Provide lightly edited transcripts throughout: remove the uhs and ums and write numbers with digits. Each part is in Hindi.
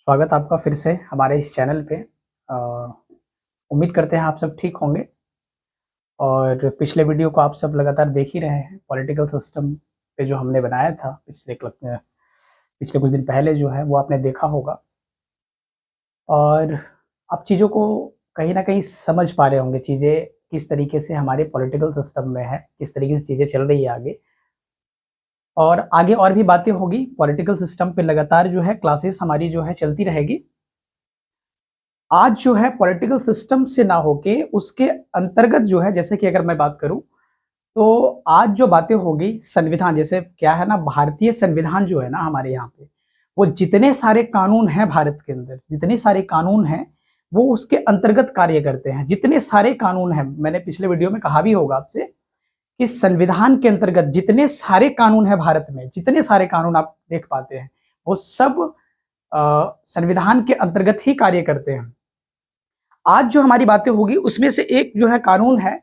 स्वागत आपका फिर से हमारे इस चैनल पे। अ, उम्मीद करते हैं आप सब ठीक होंगे और पिछले वीडियो को आप सब लगातार देख ही रहे हैं। पॉलिटिकल सिस्टम पे जो हमने बनाया था पिछले कुछ दिन पहले जो है वो आपने देखा होगा और आप चीज़ों को कहीं न कहीं समझ पा रहे होंगे, चीज़ें किस तरीके से हमारे पॉलिटिकल सिस्टम में है, किस तरीके से चीज़ें चल रही है आगे। और आगे और भी बातें होगी, पॉलिटिकल सिस्टम पे लगातार जो है क्लासेस हमारी जो है चलती रहेगी। आज जो है पॉलिटिकल सिस्टम से ना होके उसके अंतर्गत जो है, जैसे कि अगर मैं बात करूं तो आज जो बातें होगी संविधान, जैसे क्या है ना, भारतीय संविधान जो है ना हमारे यहाँ पे, वो जितने सारे कानून हैं भारत के अंदर, जितने सारे कानून हैं वो उसके अंतर्गत कार्य करते हैं। जितने सारे कानून हैं, मैंने पिछले वीडियो में कहा भी होगा आपसे कि संविधान के अंतर्गत जितने सारे कानून है भारत में, जितने सारे कानून आप देख पाते हैं वो सब संविधान के अंतर्गत ही कार्य करते हैं। आज जो हमारी बातें होगी उसमें से एक जो है कानून है,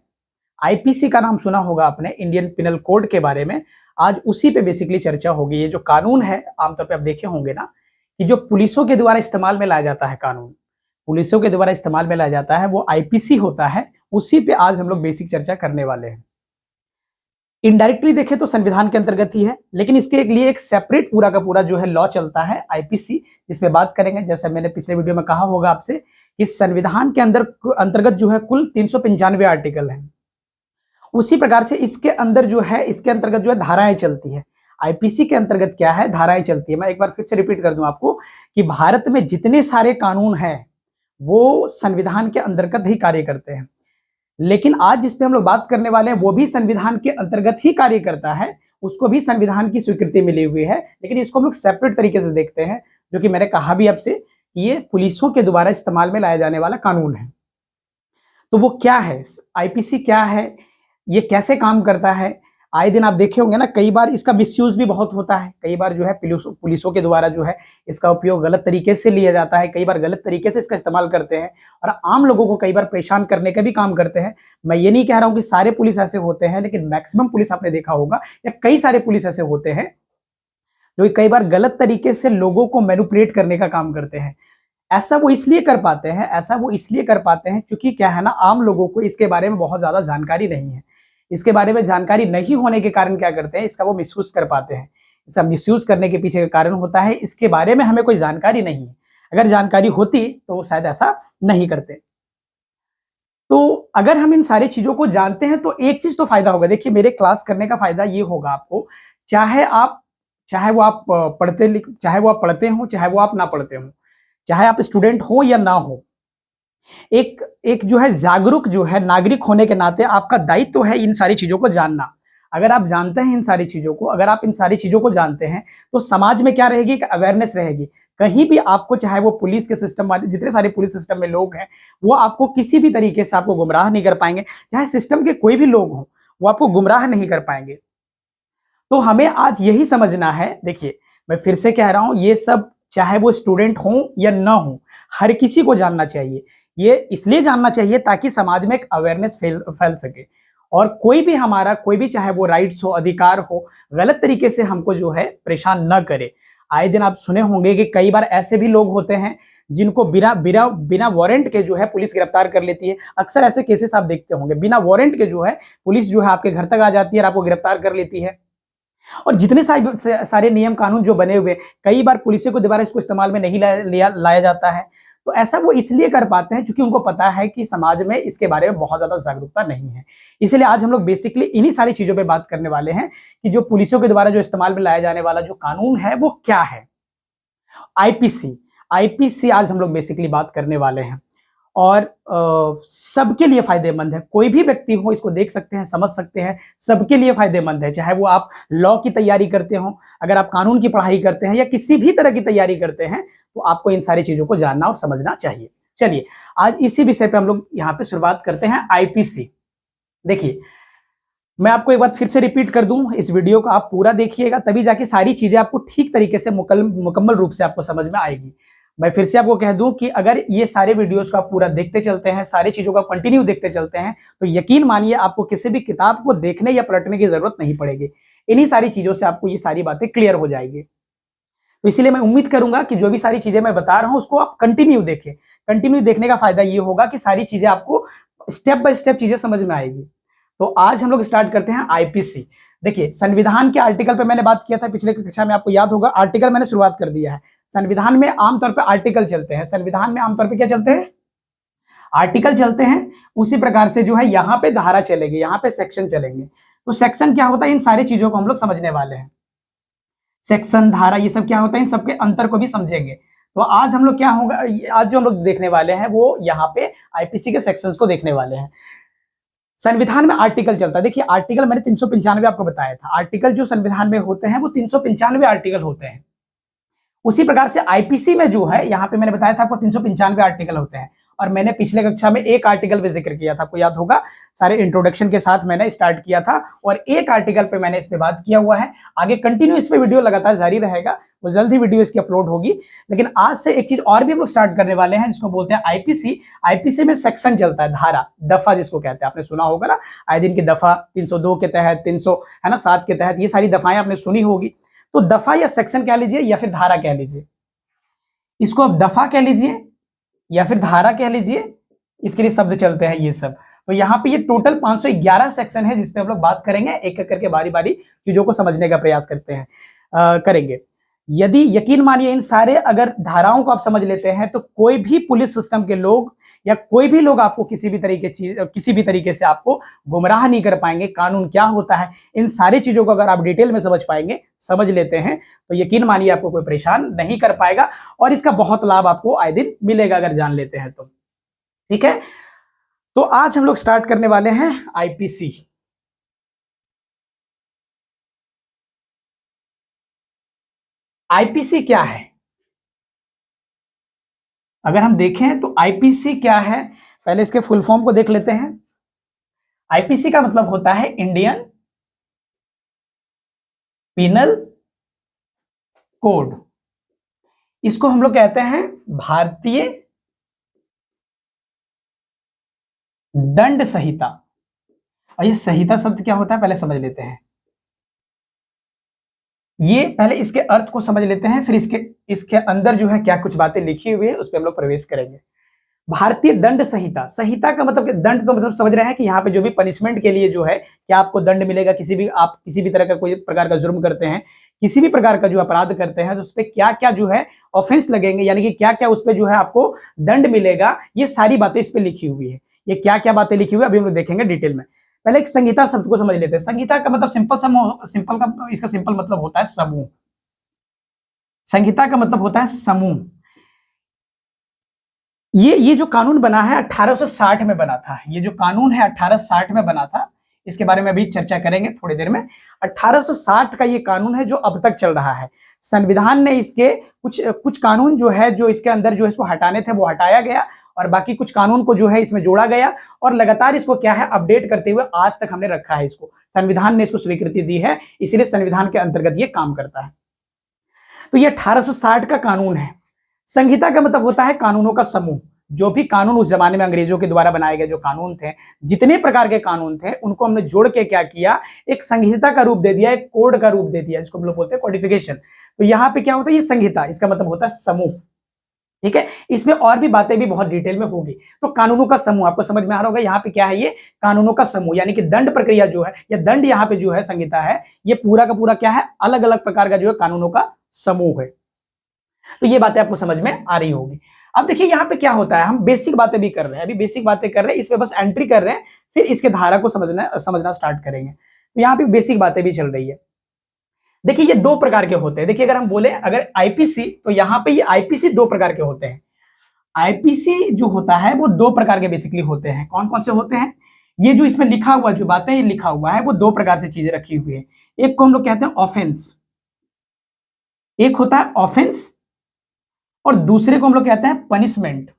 आईपीसी का नाम सुना होगा आपने, इंडियन पिनल कोड के बारे में। आज उसी पे बेसिकली चर्चा होगी। ये जो कानून है, आमतौर पे आप देखे होंगे ना कि जो पुलिसों के द्वारा इस्तेमाल में लाया जाता है कानून, पुलिसों के द्वारा इस्तेमाल में लाया जाता है, वो आईपीसी होता है। उसी पे आज हम लोग बेसिक चर्चा करने वाले हैं। इनडायरेक्टली देखें तो संविधान के अंतर्गत ही है, लेकिन इसके लिए एक सेपरेट पूरा का पूरा जो है लॉ चलता है, आईपीसी, जिस पे बात करेंगे। जैसे मैंने पिछले वीडियो में कहा होगा आपसे कि संविधान के अंतर्गत जो है कुल 395 आर्टिकल हैं। उसी प्रकार से इसके अंदर जो है, इसके अंतर्गत जो है धाराएं चलती है। आईपीसी के अंतर्गत क्या है, धाराएं चलती है। मैं एक बार फिर से रिपीट कर दूं आपको कि भारत में जितने सारे कानून हैं वो संविधान के अंतर्गत ही कार्य करते हैं। लेकिन आज जिस पे हम लोग बात करने वाले हैं वो भी संविधान के अंतर्गत ही कार्य करता है, उसको भी संविधान की स्वीकृति मिली हुई है, लेकिन इसको हम लोग सेपरेट तरीके से देखते हैं। जो कि मैंने कहा भी आपसे कि ये पुलिसों के द्वारा इस्तेमाल में लाया जाने वाला कानून है। तो वो क्या है, आईपीसी क्या है, ये कैसे काम करता है? आए दिन आप देखे होंगे ना, कई बार इसका मिसयूज भी बहुत होता है। कई बार जो है पुलिसों के द्वारा जो है इसका उपयोग गलत तरीके से लिया जाता है, कई बार गलत तरीके से इसका इस्तेमाल करते हैं और आम लोगों को कई बार परेशान करने का भी काम करते हैं। मैं ये नहीं कह रहा हूं कि सारे पुलिस ऐसे होते हैं, लेकिन मैक्सिमम पुलिस आपने देखा होगा या कई सारे पुलिस ऐसे होते हैं जो कई बार गलत तरीके से लोगों को मैनिपुलेट करने का काम करते हैं। ऐसा वो इसलिए कर पाते हैं क्योंकि क्या है ना, आम लोगों को इसके बारे में बहुत ज़्यादा जानकारी नहीं है। इसके बारे में जानकारी नहीं होने के कारण क्या करते हैं, इसका वो मिसयूज़ कर पाते हैं। इसका मिसयूज़ करने के पीछे का कारण होता है इसके बारे में हमें कोई जानकारी नहीं है। अगर जानकारी होती तो वो शायद ऐसा नहीं करते। तो अगर हम इन सारी चीज़ों को जानते हैं तो एक चीज़ तो फ़ायदा होगा। देखिए, मेरे क्लास करने का फ़ायदा ये होगा आपको, चाहे आप चाहे वो आप चाहे वो आप पढ़ते हों, चाहे वो आप ना पढ़ते हों, चाहे आप स्टूडेंट हो या ना हो, एक एक जो है जागरूक जो है नागरिक होने के नाते आपका दायित्व है इन सारी चीज़ों को जानना। अगर आप जानते हैं इन सारी चीज़ों को, अगर आप इन सारी चीज़ों को जानते हैं, तो समाज में क्या रहेगी, एक अवेयरनेस रहेगी। कहीं भी आपको, चाहे वो पुलिस के सिस्टम वाले, जितने सारे पुलिस सिस्टम में लोग हैं, वो आपको किसी भी तरीके से आपको गुमराह नहीं कर पाएँगे। चाहे सिस्टम के कोई भी लोग हों, वो आपको गुमराह नहीं कर पाएँगे। तो हमें आज यही समझना है। देखिए, मैं फिर से कह रहा हूँ, ये सब चाहे वो स्टूडेंट हों या ना हों, हर किसी को जानना चाहिए। ये इसलिए जानना चाहिए ताकि समाज में एक अवेयरनेस फैल सके और कोई भी चाहे वो राइट्स हो, अधिकार हो, गलत तरीके से हमको जो है परेशान ना करे। आए दिन आप सुने होंगे कि कई बार ऐसे भी लोग होते हैं जिनको बिना बिना बिना वारंट के जो है पुलिस गिरफ्तार कर लेती है। अक्सर ऐसे केसेस आप देखते होंगे, बिना वारंट के जो है पुलिस जो है आपके घर तक आ जाती है और आपको गिरफ्तार कर लेती है। और जितने सारे नियम कानून जो बने हुए, कई बार पुलिसों के द्वारा इसको इस्तेमाल में नहीं लाया जाता है। तो ऐसा वो इसलिए कर पाते हैं क्योंकि उनको पता है कि समाज में इसके बारे में बहुत ज़्यादा जागरूकता नहीं है। इसलिए आज हम लोग बेसिकली इन्हीं सारी चीज़ों पे बात करने वाले हैं कि जो पुलिसों के द्वारा जो इस्तेमाल में लाया जाने वाला जो कानून है वो क्या है? आईपीसी। आईपीसी आज हम लोग बेसिकली बात करने वाले हैं और सबके लिए फ़ायदेमंद है। कोई भी व्यक्ति हो इसको देख सकते हैं, समझ सकते हैं, सबके लिए फ़ायदेमंद है। चाहे वो आप लॉ की तैयारी करते हो, अगर आप कानून की पढ़ाई करते हैं या किसी भी तरह की तैयारी करते हैं, तो आपको इन सारी चीज़ों को जानना और समझना चाहिए। चलिए, आज इसी विषय पे हम लोग यहाँ पे शुरुआत करते हैं, आईपीसी। देखिए, मैं आपको एक बार फिर से रिपीट कर दूं, इस वीडियो को आप पूरा देखिएगा, तभी जाके सारी चीज़ें आपको ठीक तरीके से मुकम्मल रूप से आपको समझ में आएगी। मैं फिर से आपको कह दूं कि अगर ये सारे वीडियोस को आप पूरा देखते चलते हैं, सारी चीज़ों को कंटिन्यू देखते चलते हैं, तो यकीन मानिए आपको किसी भी किताब को देखने या पलटने की ज़रूरत नहीं पड़ेगी। इन्हीं सारी चीज़ों से आपको ये सारी बातें क्लियर हो जाएगी। तो इसीलिए मैं उम्मीद करूंगा कि जो भी सारी चीजें मैं बता रहा हूं उसको आप कंटिन्यू देखें। कंटिन्यू देखने का फायदा ये होगा कि सारी चीजें आपको स्टेप बाय स्टेप चीजें समझ में आएगी। तो आज हम लोग स्टार्ट करते हैं आईपीसी। देखिए, संविधान के आर्टिकल पे मैंने बात किया था पिछले कक्षा में, आपको याद होगा। आर्टिकल मैंने शुरुआत कर दिया है। संविधान में आमतौर पर आर्टिकल चलते हैं। संविधान में आमतौर पर क्या चलते हैं? आर्टिकल चलते हैं। उसी प्रकार से जो है यहाँ पे धारा चलेगी, यहाँ पे सेक्शन चलेंगे। तो सेक्शन क्या होता है, इन सारी चीजों को हम लोग समझने वाले हैं। सेक्शन, धारा, ये सब क्या होता है, इन सबके अंतर को भी समझेंगे। तो आज हम लोग क्या होगा, आज जो हम लोग देखने वाले हैं वो यहाँ पे आईपीसी के सेक्शंस को देखने वाले हैं। संविधान में आर्टिकल चलता है। देखिए, आर्टिकल मैंने 395 आपको बताया था। आर्टिकल जो संविधान में होते हैं वो 395 आर्टिकल होते हैं। उसी प्रकार से आईपीसी में जो है, यहाँ पे मैंने बताया था आपको 395 आर्टिकल होते हैं। और मैंने पिछले कक्षा में एक आर्टिकल पे जिक्र किया था, आपको याद होगा। सारे इंट्रोडक्शन के साथ मैंने स्टार्ट किया था और एक आर्टिकल पे मैंने इस पे बात किया हुआ है। आगे कंटिन्यू इस पे वीडियो लगातार जारी रहेगा, वो जल्द ही वीडियो इसकी अपलोड होगी। लेकिन आज से एक चीज और भी हम लोग स्टार्ट करने वाले हैं, जिसको बोलते हैं आईपीसी। आईपीसी में सेक्शन चलता है, धारा, दफा जिसको कहते हैं। आपने सुना होगा ना, आए दिन की दफा 302 के तहत, 300 है ना 7 के तहत, ये सारी दफाएं आपने सुनी होगी। तो दफा या सेक्शन कह लीजिए या फिर धारा कह लीजिए, इसको आप दफा कह लीजिए या फिर धारा कह लीजिए, इसके लिए शब्द चलते हैं ये सब। तो यहाँ पे ये टोटल 511 सेक्शन है जिसपे हम लोग बात करेंगे, एक एक करके बारी बारी चीजों को समझने का प्रयास करते हैं, करेंगे। यदि यकीन मानिए इन सारे अगर धाराओं को आप समझ लेते हैं तो कोई भी पुलिस सिस्टम के लोग या कोई भी लोग आपको किसी भी तरीके से आपको गुमराह नहीं कर पाएंगे। कानून क्या होता है, इन सारी चीजों को अगर आप डिटेल में समझ लेते हैं तो यकीन मानिए आपको कोई परेशान नहीं कर पाएगा और इसका बहुत लाभ आपको आए दिन मिलेगा अगर जान लेते हैं तो। ठीक है, तो आज हम लोग स्टार्ट करने वाले हैं आईपीसी। आईपीसी क्या है? अगर हम देखें तो आईपीसी क्या है, पहले इसके फुल फॉर्म को देख लेते हैं। आईपीसी का मतलब होता है इंडियन पिनल कोड। इसको हम लोग कहते हैं भारतीय दंड संहिता। और ये संहिता शब्द क्या होता है पहले समझ लेते हैं। ये पहले इसके अर्थ को समझ लेते हैं, फिर इसके अंदर जो है क्या कुछ बातें लिखी हुई है उस पर हम लोग प्रवेश करेंगे। भारतीय दंड संहिता। संहिता का मतलब दंड तो मतलब समझ रहे हैं कि यहाँ पे जो भी पनिशमेंट के लिए जो है क्या आपको दंड मिलेगा, आप किसी भी तरह का कोई प्रकार का जुर्म करते हैं, किसी भी प्रकार का जो अपराध करते हैं तो उस पर क्या क्या जो है ऑफेंस लगेंगे, यानी कि क्या क्या उस पर जो है आपको दंड मिलेगा, ये सारी बातें इस पर लिखी हुई है। ये क्या क्या बातें लिखी हुई है अभी हम लोग देखेंगे डिटेल में। पहले एक संहिता शब्द को समझ लेते हैं। संहिता का मतलब इसका सिंपल मतलब होता है समूह। संहिता का मतलब होता है समूह। ये जो कानून बना है 1860 में बना था। ये जो कानून है 1860 में बना था। इसके बारे में अभी चर्चा करेंगे थोड़ी देर में। 1860 का ये कानून है जो अब तक चल रहा है। संविधान ने इसके कुछ कानून जो है, जो इसके अंदर जो है इसको हटाने थे वो हटाया गया और बाकी कुछ कानून को जो है इसमें जोड़ा गया और लगातार इसको क्या है अपडेट करते हुए आज तक हमने रखा है इसको। संविधान ने इसको स्वीकृति दी है, इसीलिए संविधान के अंतर्गत ये काम करता है। तो ये 1860 का कानून है। संहिता का मतलब होता है कानूनों का समूह। जो भी कानून उस जमाने में अंग्रेजों के द्वारा बनाए गए जो कानून थे, जितने प्रकार के कानून थे, उनको हमने जोड़ के क्या किया, एक संहिता का रूप दे दिया, एक कोड का रूप दे दिया, जिसको हम लोग बोलते हैं कोडिफिकेशन। तो यहाँ पे क्या होता है, ये संहिता, इसका मतलब होता है समूह। ठीक है, इसमें और भी बातें भी बहुत डिटेल में होगी। तो कानूनों का समूह आपको समझ में आ रहा होगा। यहाँ पे क्या है, ये कानूनों का समूह, यानी कि दंड प्रक्रिया जो है या दंड यहाँ पे जो है संहिता है, ये पूरा का पूरा क्या है, अलग अलग प्रकार का जो है कानूनों का समूह है। तो ये बातें आपको समझ में आ रही होगी। अब देखिए यहाँ पे क्या होता है, हम बेसिक बातें भी कर रहे हैं, अभी बेसिक बातें कर रहे हैं, इस पे बस एंट्री कर रहे हैं, फिर इसके धारा को समझना स्टार्ट करेंगे। तो यहाँ पे बेसिक बातें भी चल रही है। देखिए ये दो प्रकार के होते हैं। देखिए अगर हम बोले अगर आईपीसी, तो यहाँ पे ये आईपीसी दो प्रकार के होते हैं। आईपीसी जो होता है वो दो प्रकार के बेसिकली होते हैं। कौन कौन से होते हैं, ये जो इसमें लिखा हुआ जो बातें ये लिखा हुआ है वो दो प्रकार से चीजें रखी हुई है। एक को हम लोग कहते हैं ऑफेंस, एक होता है ऑफेंस और दूसरे को हम लोग कहते हैं पनिशमेंट।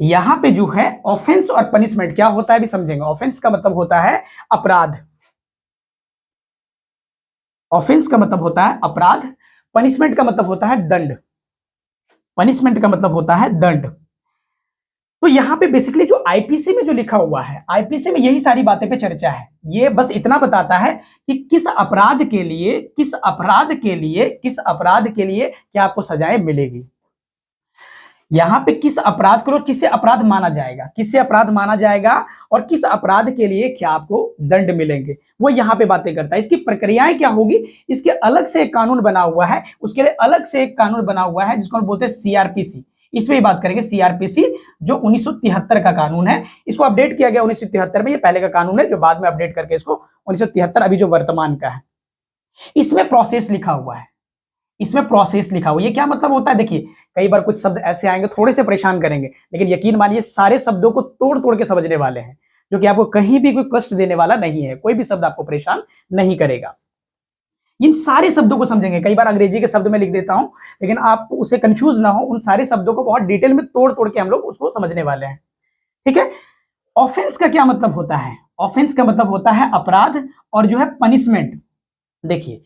यहां पे जो है ऑफेंस और पनिशमेंट क्या होता है अभी समझेंगे। ऑफेंस का मतलब होता है अपराध, ऑफेंस का मतलब होता है अपराध, पनिशमेंट का मतलब होता है दंड, पनिशमेंट का मतलब होता है दंड। तो यहाँ पे बेसिकली जो आईपीसी में जो लिखा हुआ है, आईपीसी में यही सारी बातें पे चर्चा है। ये बस इतना बताता है कि किस अपराध के लिए क्या आपको सजाएं मिलेगी। यहां पे किस अपराध को किससे अपराध माना जाएगा, और किस अपराध के लिए क्या आपको दंड मिलेंगे, वो यहां पे बातें करता है। इसकी प्रक्रियाएं क्या होगी, इसके अलग से एक कानून बना हुआ है, उसके लिए अलग से एक कानून बना हुआ है जिसको हम बोलते हैं सीआरपीसी। इसमें बात करेंगे सीआरपीसी, जो 1973 का कानून है। इसको अपडेट किया गया 1973 में, ये पहले का कानून है जो बाद में अपडेट करके इसको 1973 अभी जो वर्तमान का है। इसमें प्रोसेस लिखा हुआ है, ये क्या मतलब होता है, देखिए कई बार कुछ शब्द ऐसे आएंगे थोड़े से परेशान करेंगे, लेकिन यकीन मानिए सारे शब्दों को तोड़ तोड़ के समझने वाले हैं, जो कि आपको कहीं भी कोई कष्ट देने वाला नहीं है। कोई भी शब्द आपको परेशान नहीं करेगा। इन सारे शब्दों को समझेंगे। कई बार अंग्रेजी के शब्द में लिख देता हूं, लेकिन आप उसे कंफ्यूज ना हो, उन सारे शब्दों को बहुत डिटेल में तोड़ तोड़ के हम लोग उसको समझने वाले हैं। ठीक है। ऑफेंस का क्या मतलब होता है, ऑफेंस का मतलब होता है अपराध, और जो है पनिशमेंट। देखिए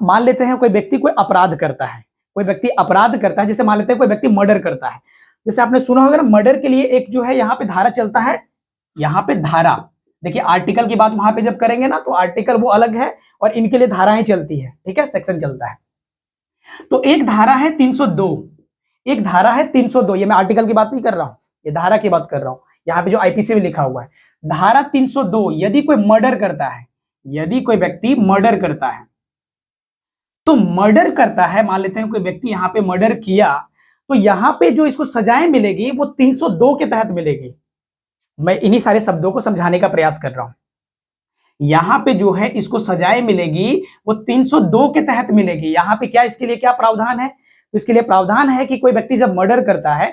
मान लेते हैं कोई व्यक्ति कोई अपराध करता है, जैसे मान लेते हैं कोई व्यक्ति मर्डर करता है। जैसे आपने सुना होगा ना, मर्डर के लिए एक जो है यहाँ पे धारा चलता है, यहाँ पे धारा, देखिए आर्टिकल की बात वहां पे जब करेंगे ना, तो आर्टिकल वो अलग है और इनके लिए धाराएं चलती है। ठीक है, सेक्शन चलता है। तो एक धारा है 302, ये मैं आर्टिकल की बात नहीं कर रहा हूं, ये धारा की बात कर रहा हूं। यहाँ पे जो आईपीसी में लिखा हुआ है धारा 302, यदि कोई मर्डर करता है, यदि कोई व्यक्ति मर्डर करता है, तो मर्डर करता है, मान लेते हैं कोई व्यक्ति यहां पे मर्डर किया, तो यहां पे जो इसको सजाएं मिलेगी वो 302 के तहत मिलेगी। मैं इन्हीं सारे शब्दों को समझाने का प्रयास कर रहा हूं। यहां पे जो है इसको सजाएं मिलेगी वो 302 के तहत मिलेगी। यहां पे क्या, इसके लिए क्या प्रावधान है, तो इसके लिए प्रावधान है कि कोई व्यक्ति जब मर्डर करता है,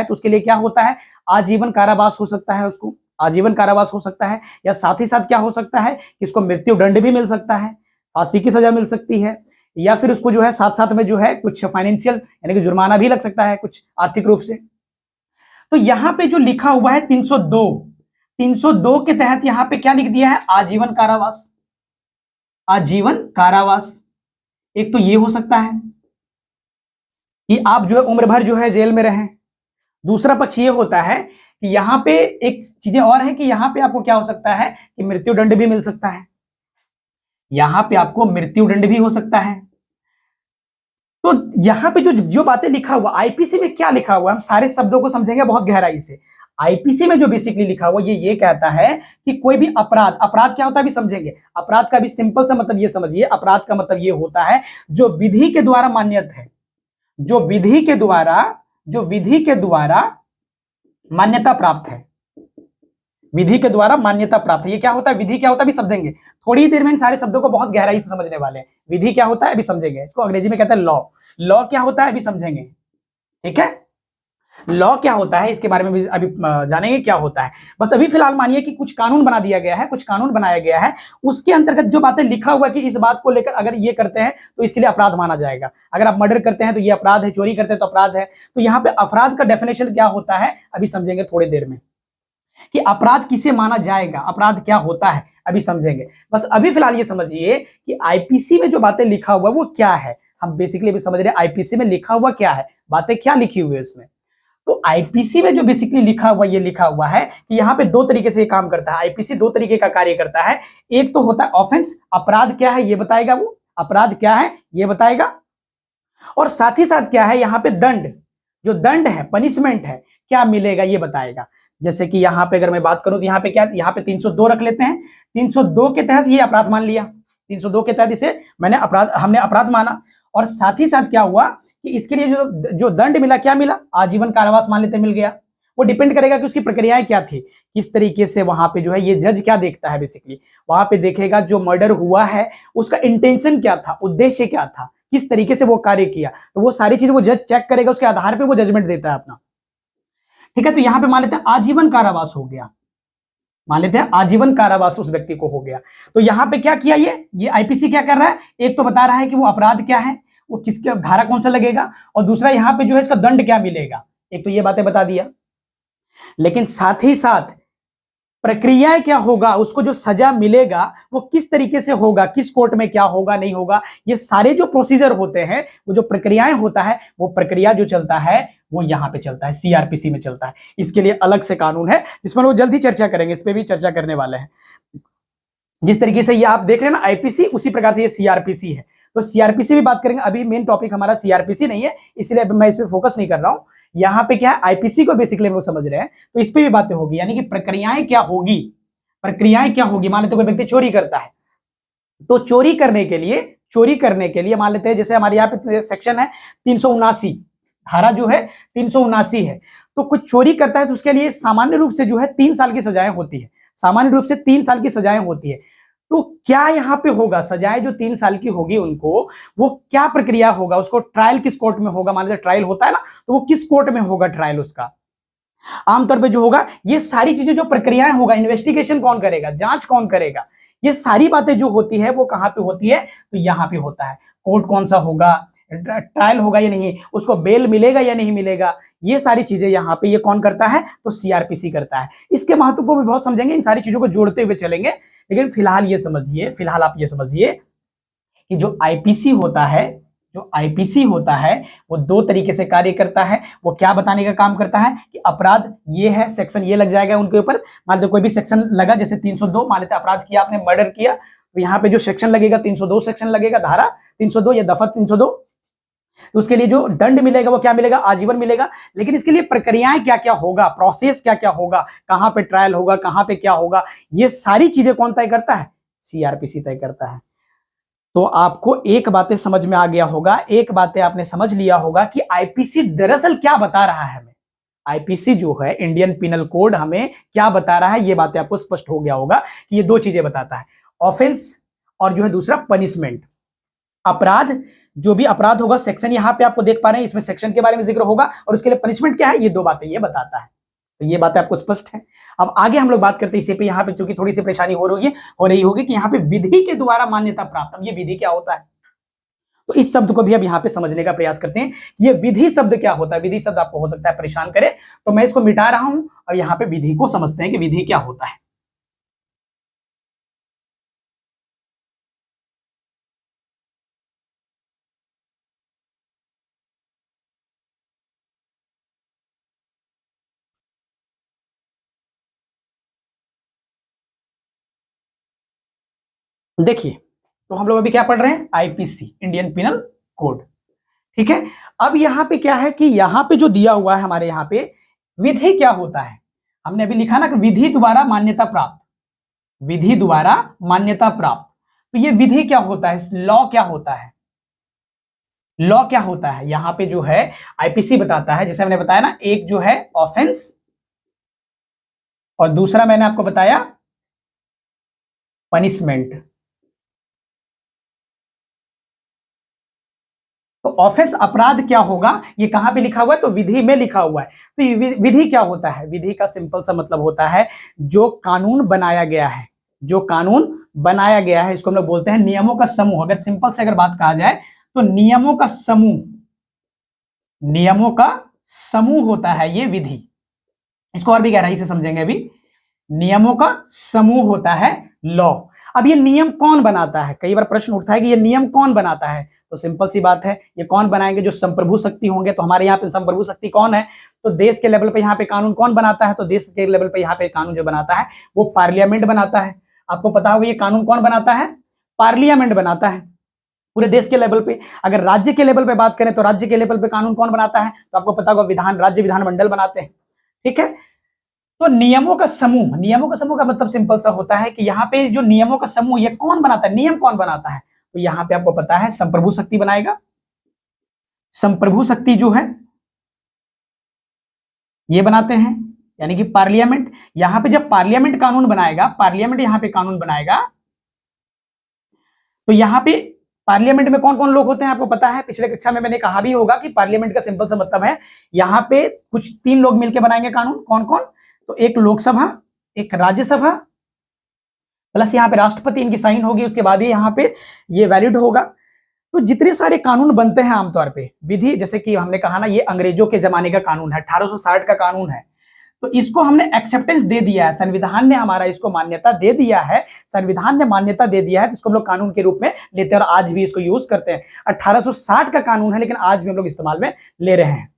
तो उसके लिए क्या होता है, आजीवन कारावास हो सकता है, उसको आजीवन कारावास हो सकता है, या साथ ही साथ क्या हो सकता है कि इसको मृत्यु दंड भी मिल सकता है, फांसी की सजा मिल सकती है, या फिर उसको जो है साथ साथ में जो है कुछ फाइनेंशियल यानी कि जुर्माना भी लग सकता है, कुछ आर्थिक रूप से। तो यहां पे जो लिखा हुआ है 302 के तहत यहां पे क्या लिख दिया है, आजीवन कारावास। एक तो ये हो सकता है कि आप जो है उम्र भर जो है जेल में रहें। दूसरा पक्ष ये होता है कि यहां पे एक चीजें और है कि यहां पे आपको क्या हो सकता है कि मृत्यु दंड भी मिल सकता है, यहां पे आपको मृत्यु दंड भी हो सकता है। तो यहां पे जो बातें लिखा हुआ आईपीसी में क्या लिखा हुआ, हम सारे शब्दों को समझेंगे बहुत गहराई से। आईपीसी में जो बेसिकली लिखा हुआ ये कहता है कि कोई भी अपराध क्या होता है अभी समझेंगे। अपराध का भी सिंपल सा मतलब ये समझिए, अपराध का मतलब ये होता है जो विधि के द्वारा मान्यत है, जो विधि के द्वारा मान्यता प्राप्त है, विधि के द्वारा मान्यता प्राप्त है। ये क्या होता है, विधि क्या होता है अभी समझेंगे, थोड़ी देर में इन सारे शब्दों को बहुत गहराई से समझने वाले हैं। विधि क्या होता है अभी समझेंगे, इसको अंग्रेजी में कहते हैं लॉ। लॉ क्या होता है अभी समझेंगे। ठीक है, लॉ क्या होता है इसके बारे में भी अभी जानेंगे क्या होता है। बस अभी फिलहाल मानिए कि कुछ कानून बना दिया गया है, कुछ कानून बनाया गया है, उसके अंतर्गत जो बातें लिखा हुआ है कि इस बात को लेकर अगर ये करते हैं तो इसके लिए अपराध माना जाएगा। अगर आप मर्डर करते हैं तो ये अपराध है, चोरी करते हैं तो अपराध है। तो यहाँ पे अपराध का डेफिनेशन क्या होता है अभी समझेंगे थोड़ी देर में, कि अपराध किसे माना जाएगा, अपराध क्या होता है अभी समझेंगे। बस अभी फिलहाल ये समझिए कि आईपीसी में जो बातें लिखा हुआ है वो क्या है। हम बेसिकली अभी समझ रहे हैं आईपीसी में लिखा हुआ क्या है, बातें क्या लिखी हुई है इसमें। तो आईपीसी में जो बेसिकली लिखा हुआ ये लिखा हुआ है कि यहाँ पे दो तरीके से ये काम करता है। आईपीसी दो तरीके का कार्य करता है। एक तो होता है ऑफेंस, अपराध क्या है ये बताएगा, वो अपराध क्या है ये बताएगा, और साथ ही साथ क्या है यहाँ पे दंड, जो दंड है पनिशमेंट है क्या मिलेगा ये बताएगा। जैसे कि यहाँ पे अगर मैं बात करूं तो यहाँ पे क्या, यहाँ पे 302 रख लेते हैं। 302 के तहत ये अपराध मान लिया, 302 के तहत इसे हमने अपराध माना, और साथ ही साथ क्या हुआ कि इसके लिए जो दंड मिला, क्या मिला, आजीवन कारावास मान लेते मिल गया। वो डिपेंड करेगा कि उसकी प्रक्रियाएं क्या थी, किस तरीके से वहां पे जो है ये जज क्या देखता है, बेसिकली वहां पे देखेगा जो मर्डर हुआ है उसका इंटेंशन क्या था, उद्देश्य क्या था, किस तरीके से वो कार्य किया, तो वो सारी चीजें वो जज चेक करेगा, उसके आधार पर वो जजमेंट देता है अपना। ठीक है, तो यहां पे मान लेते हैं आजीवन कारावास हो गया, मान लेते हैं आजीवन कारावास उस व्यक्ति को हो गया। तो यहां पे क्या किया ये आईपीसी क्या कर रहा है, एक तो बता रहा है कि वो अपराध क्या है, वो किसके धारा कौन सा लगेगा, और दूसरा यहां पे जो है इसका दंड क्या मिलेगा। एक तो ये बातें बता दिया, लेकिन साथ ही साथ प्रक्रिया क्या होगा, उसको जो सजा मिलेगा वो किस तरीके से होगा, किस कोर्ट में क्या होगा नहीं होगा, ये सारे जो प्रोसीजर होते हैं, वो जो प्रक्रियाएं होता है, वो प्रक्रिया जो चलता है वो यहाँ पे चलता है, सीआरपीसी में चलता है। इसके लिए अलग से कानून है जिसमें लोग जल्द ही चर्चा करेंगे, इस पे भी चर्चा करने वाले हैं। जिस तरीके से ये आप देख रहे हैं ना आईपीसी, उसी प्रकार से ये सीआरपीसी है। तो सीआरपीसी भी बात करेंगे, अभी मेन टॉपिक हमारा सीआरपीसी नहीं है, इसलिए अभी मैं इस पे फोकस नहीं कर रहा हूं। यहाँ पे क्या है, आईपीसी को बेसिकली हम लोग समझ रहे हैं, तो इस पे भी बातें होगी, यानी कि प्रक्रियाएं क्या होगी, प्रक्रियाएं क्या होगी। मान लेते कोई व्यक्ति चोरी करता है, तो चोरी करने के लिए मान लेते हैं जैसे हमारे यहाँ पे सेक्शन है 379, धारा जो है 379 है। तो कुछ चोरी करता है तो उसके लिए सामान्य रूप से जो है 3 साल की सजाएं होती है, सामान्य रूप से 3 साल की सजाएं होती है। तो क्या यहाँ पे होगा, सजाएं जो 3 साल की होगी उनको, वो क्या प्रक्रिया होगा, उसको ट्रायल किस कोर्ट में होगा, मान लीजिए ट्रायल होता है ना, तो वो किस कोर्ट में होगा ट्रायल उसका, आमतौर पे जो होगा, ये सारी चीजें जो प्रक्रियाएं होगा, इन्वेस्टिगेशन कौन करेगा, जांच कौन करेगा, ये सारी बातें जो होती है वो कहां पे होती है, तो यहां पे होता है। कोर्ट कौन सा होगा, ट्रायल होगा या नहीं, उसको बेल मिलेगा या नहीं मिलेगा, ये सारी चीजें यहाँ पे ये कौन करता है, तो सीआरपीसी करता है। इसके महत्व को भी बहुत समझेंगे, इन सारी चीजों को जोड़ते हुए चलेंगे, लेकिन फिलहाल ये समझिए, फिलहाल आप ये समझिए कि जो आईपीसी होता है, जो आईपीसी होता है वो 2 तरीके से कार्य करता है। वो क्या बताने का काम करता है कि अपराध ये है, सेक्शन ये लग जाएगा उनके ऊपर। मान लो कोई भी सेक्शन लगा, जैसे 302, मान लेते अपराध किया आपने, मर्डर किया, तो यहाँ पे जो सेक्शन लगेगा 302 सेक्शन लगेगा, धारा 302 या दफा 302, तो उसके लिए जो दंड मिलेगा वो क्या मिलेगा, आजीवन मिलेगा। लेकिन इसके लिए प्रक्रियाएं क्या क्या होगा, प्रोसेस क्या क्या होगा, कहां पे ट्रायल होगा, कहां पे क्या होगा, ये सारी चीजें कौन तय करता है, सीआरपीसी तय करता है। तो आपको एक बातें समझ में आ गया होगा, एक बातें आपने समझ लिया होगा कि आईपीसी दरअसल क्या बता रहा है हमें। आईपीसी जो है, इंडियन पिनल कोड, हमें क्या बता रहा है, ये बातें आपको स्पष्ट हो गया होगा कि ये 2 चीजें बताता है, ऑफेंस और जो है दूसरा पनिशमेंट। अपराध, जो भी अपराध होगा, सेक्शन यहां पे आपको देख पा रहे हैं, इसमें सेक्शन के बारे में जिक्र होगा, और उसके लिए पनिशमेंट क्या है, ये 2 बातें ये बताता है। तो ये बातें आपको स्पष्ट है। अब आगे हम लोग बात करते हैं इसी पे, यहाँ पे चूंकि थोड़ी सी परेशानी हो रही होगी कि यहाँ पे विधि के द्वारा मान्यता प्राप्त, अब ये विधि क्या होता है, तो इस शब्द को भी अब यहाँ पे समझने का प्रयास करते हैं। ये विधि शब्द क्या होता है, विधि शब्द आपको हो सकता है परेशान करे, तो मैं इसको मिटा रहा हूं, और यहाँ पे विधि को समझते हैं कि विधि क्या होता है। देखिए, तो हम लोग अभी क्या पढ़ रहे हैं, आईपीसी, इंडियन पिनल कोड, ठीक है। अब यहां पे क्या है कि यहां पे जो दिया हुआ है हमारे यहाँ पे, विधि क्या होता है, हमने अभी लिखा ना कि विधि द्वारा मान्यता प्राप्त, विधि द्वारा मान्यता प्राप्त। तो ये विधि क्या होता है, लॉ क्या होता है, लॉ क्या होता है, यहां पे जो है आईपीसी बताता है, जैसे हमने बताया ना, एक जो है ऑफेंस और दूसरा मैंने आपको बताया पनिशमेंट। तो ऑफेंस अपराध क्या होगा, ये कहां पे लिखा हुआ है, तो विधि में लिखा हुआ है। तो ये विधि क्या होता है, विधि का सिंपल सा मतलब होता है जो कानून बनाया गया है, जो कानून बनाया गया है, इसको हम लोग बोलते हैं नियमों का समूह। अगर सिंपल से अगर बात कहा जाए तो नियमों का समूह, नियमों का समूह होता है ये विधि। इसको और भी गहराई से समझेंगे अभी। नियमों का समूह होता है लॉ। अब ये नियम कौन बनाता है, कई बार प्रश्न उठता है कि ये नियम कौन बनाता है, तो सिंपल सी बात है, ये कौन बनाएंगे, जो संप्रभु शक्ति होंगे। तो हमारे यहाँ पे संप्रभु शक्ति कौन है, तो देश के लेवल पे यहाँ पे कानून कौन बनाता है, तो देश के लेवल पे यहाँ पे कानून जो बनाता है वो पार्लियामेंट बनाता है। आपको पता होगा ये कानून कौन बनाता है, पार्लियामेंट बनाता है पूरे देश के लेवल पे। अगर राज्य के लेवल पे बात करें तो राज्य के लेवल पे कानून कौन बनाता है, तो आपको पता होगा विधान, राज्य विधानमंडल बनाते हैं, ठीक है। तो नियमों का समूह, नियमों का समूह का मतलब सिंपल सा होता है कि यहाँ पे जो नियमों का समूह, ये कौन बनाता है, नियम कौन बनाता है, तो यहाँ पे आपको पता है संप्रभु शक्ति बनाएगा। संप्रभु शक्ति जो है ये बनाते हैं, यानी कि पार्लियामेंट। यहां पे जब पार्लियामेंट कानून बनाएगा, पार्लियामेंट यहां पे कानून बनाएगा, तो यहां पे पार्लियामेंट में कौन कौन लोग होते हैं आपको पता है, पिछले कक्षा में मैंने कहा भी होगा कि पार्लियामेंट का सिंपल सा मतलब है यहां पे कुछ 3 लोग मिलकर बनाएंगे कानून। कौन कौन, तो एक लोकसभा, एक राज्यसभा, प्लस यहाँ पे राष्ट्रपति, इनकी साइन होगी, उसके बाद ही यहाँ पे ये वैलिड होगा। तो जितने सारे कानून बनते हैं आमतौर पे विधि, जैसे कि हमने कहा ना, ये अंग्रेजों के जमाने का कानून है, 1860 का कानून है, तो इसको हमने एक्सेप्टेंस दे दिया है, संविधान ने हमारा इसको मान्यता दे दिया है, संविधान ने मान्यता दे दिया है, तो इसको हम लोग कानून के रूप में लेते हैं और आज भी इसको यूज करते हैं। 1860 का कानून है, लेकिन आज भी हम लोग इस्तेमाल में ले रहे हैं।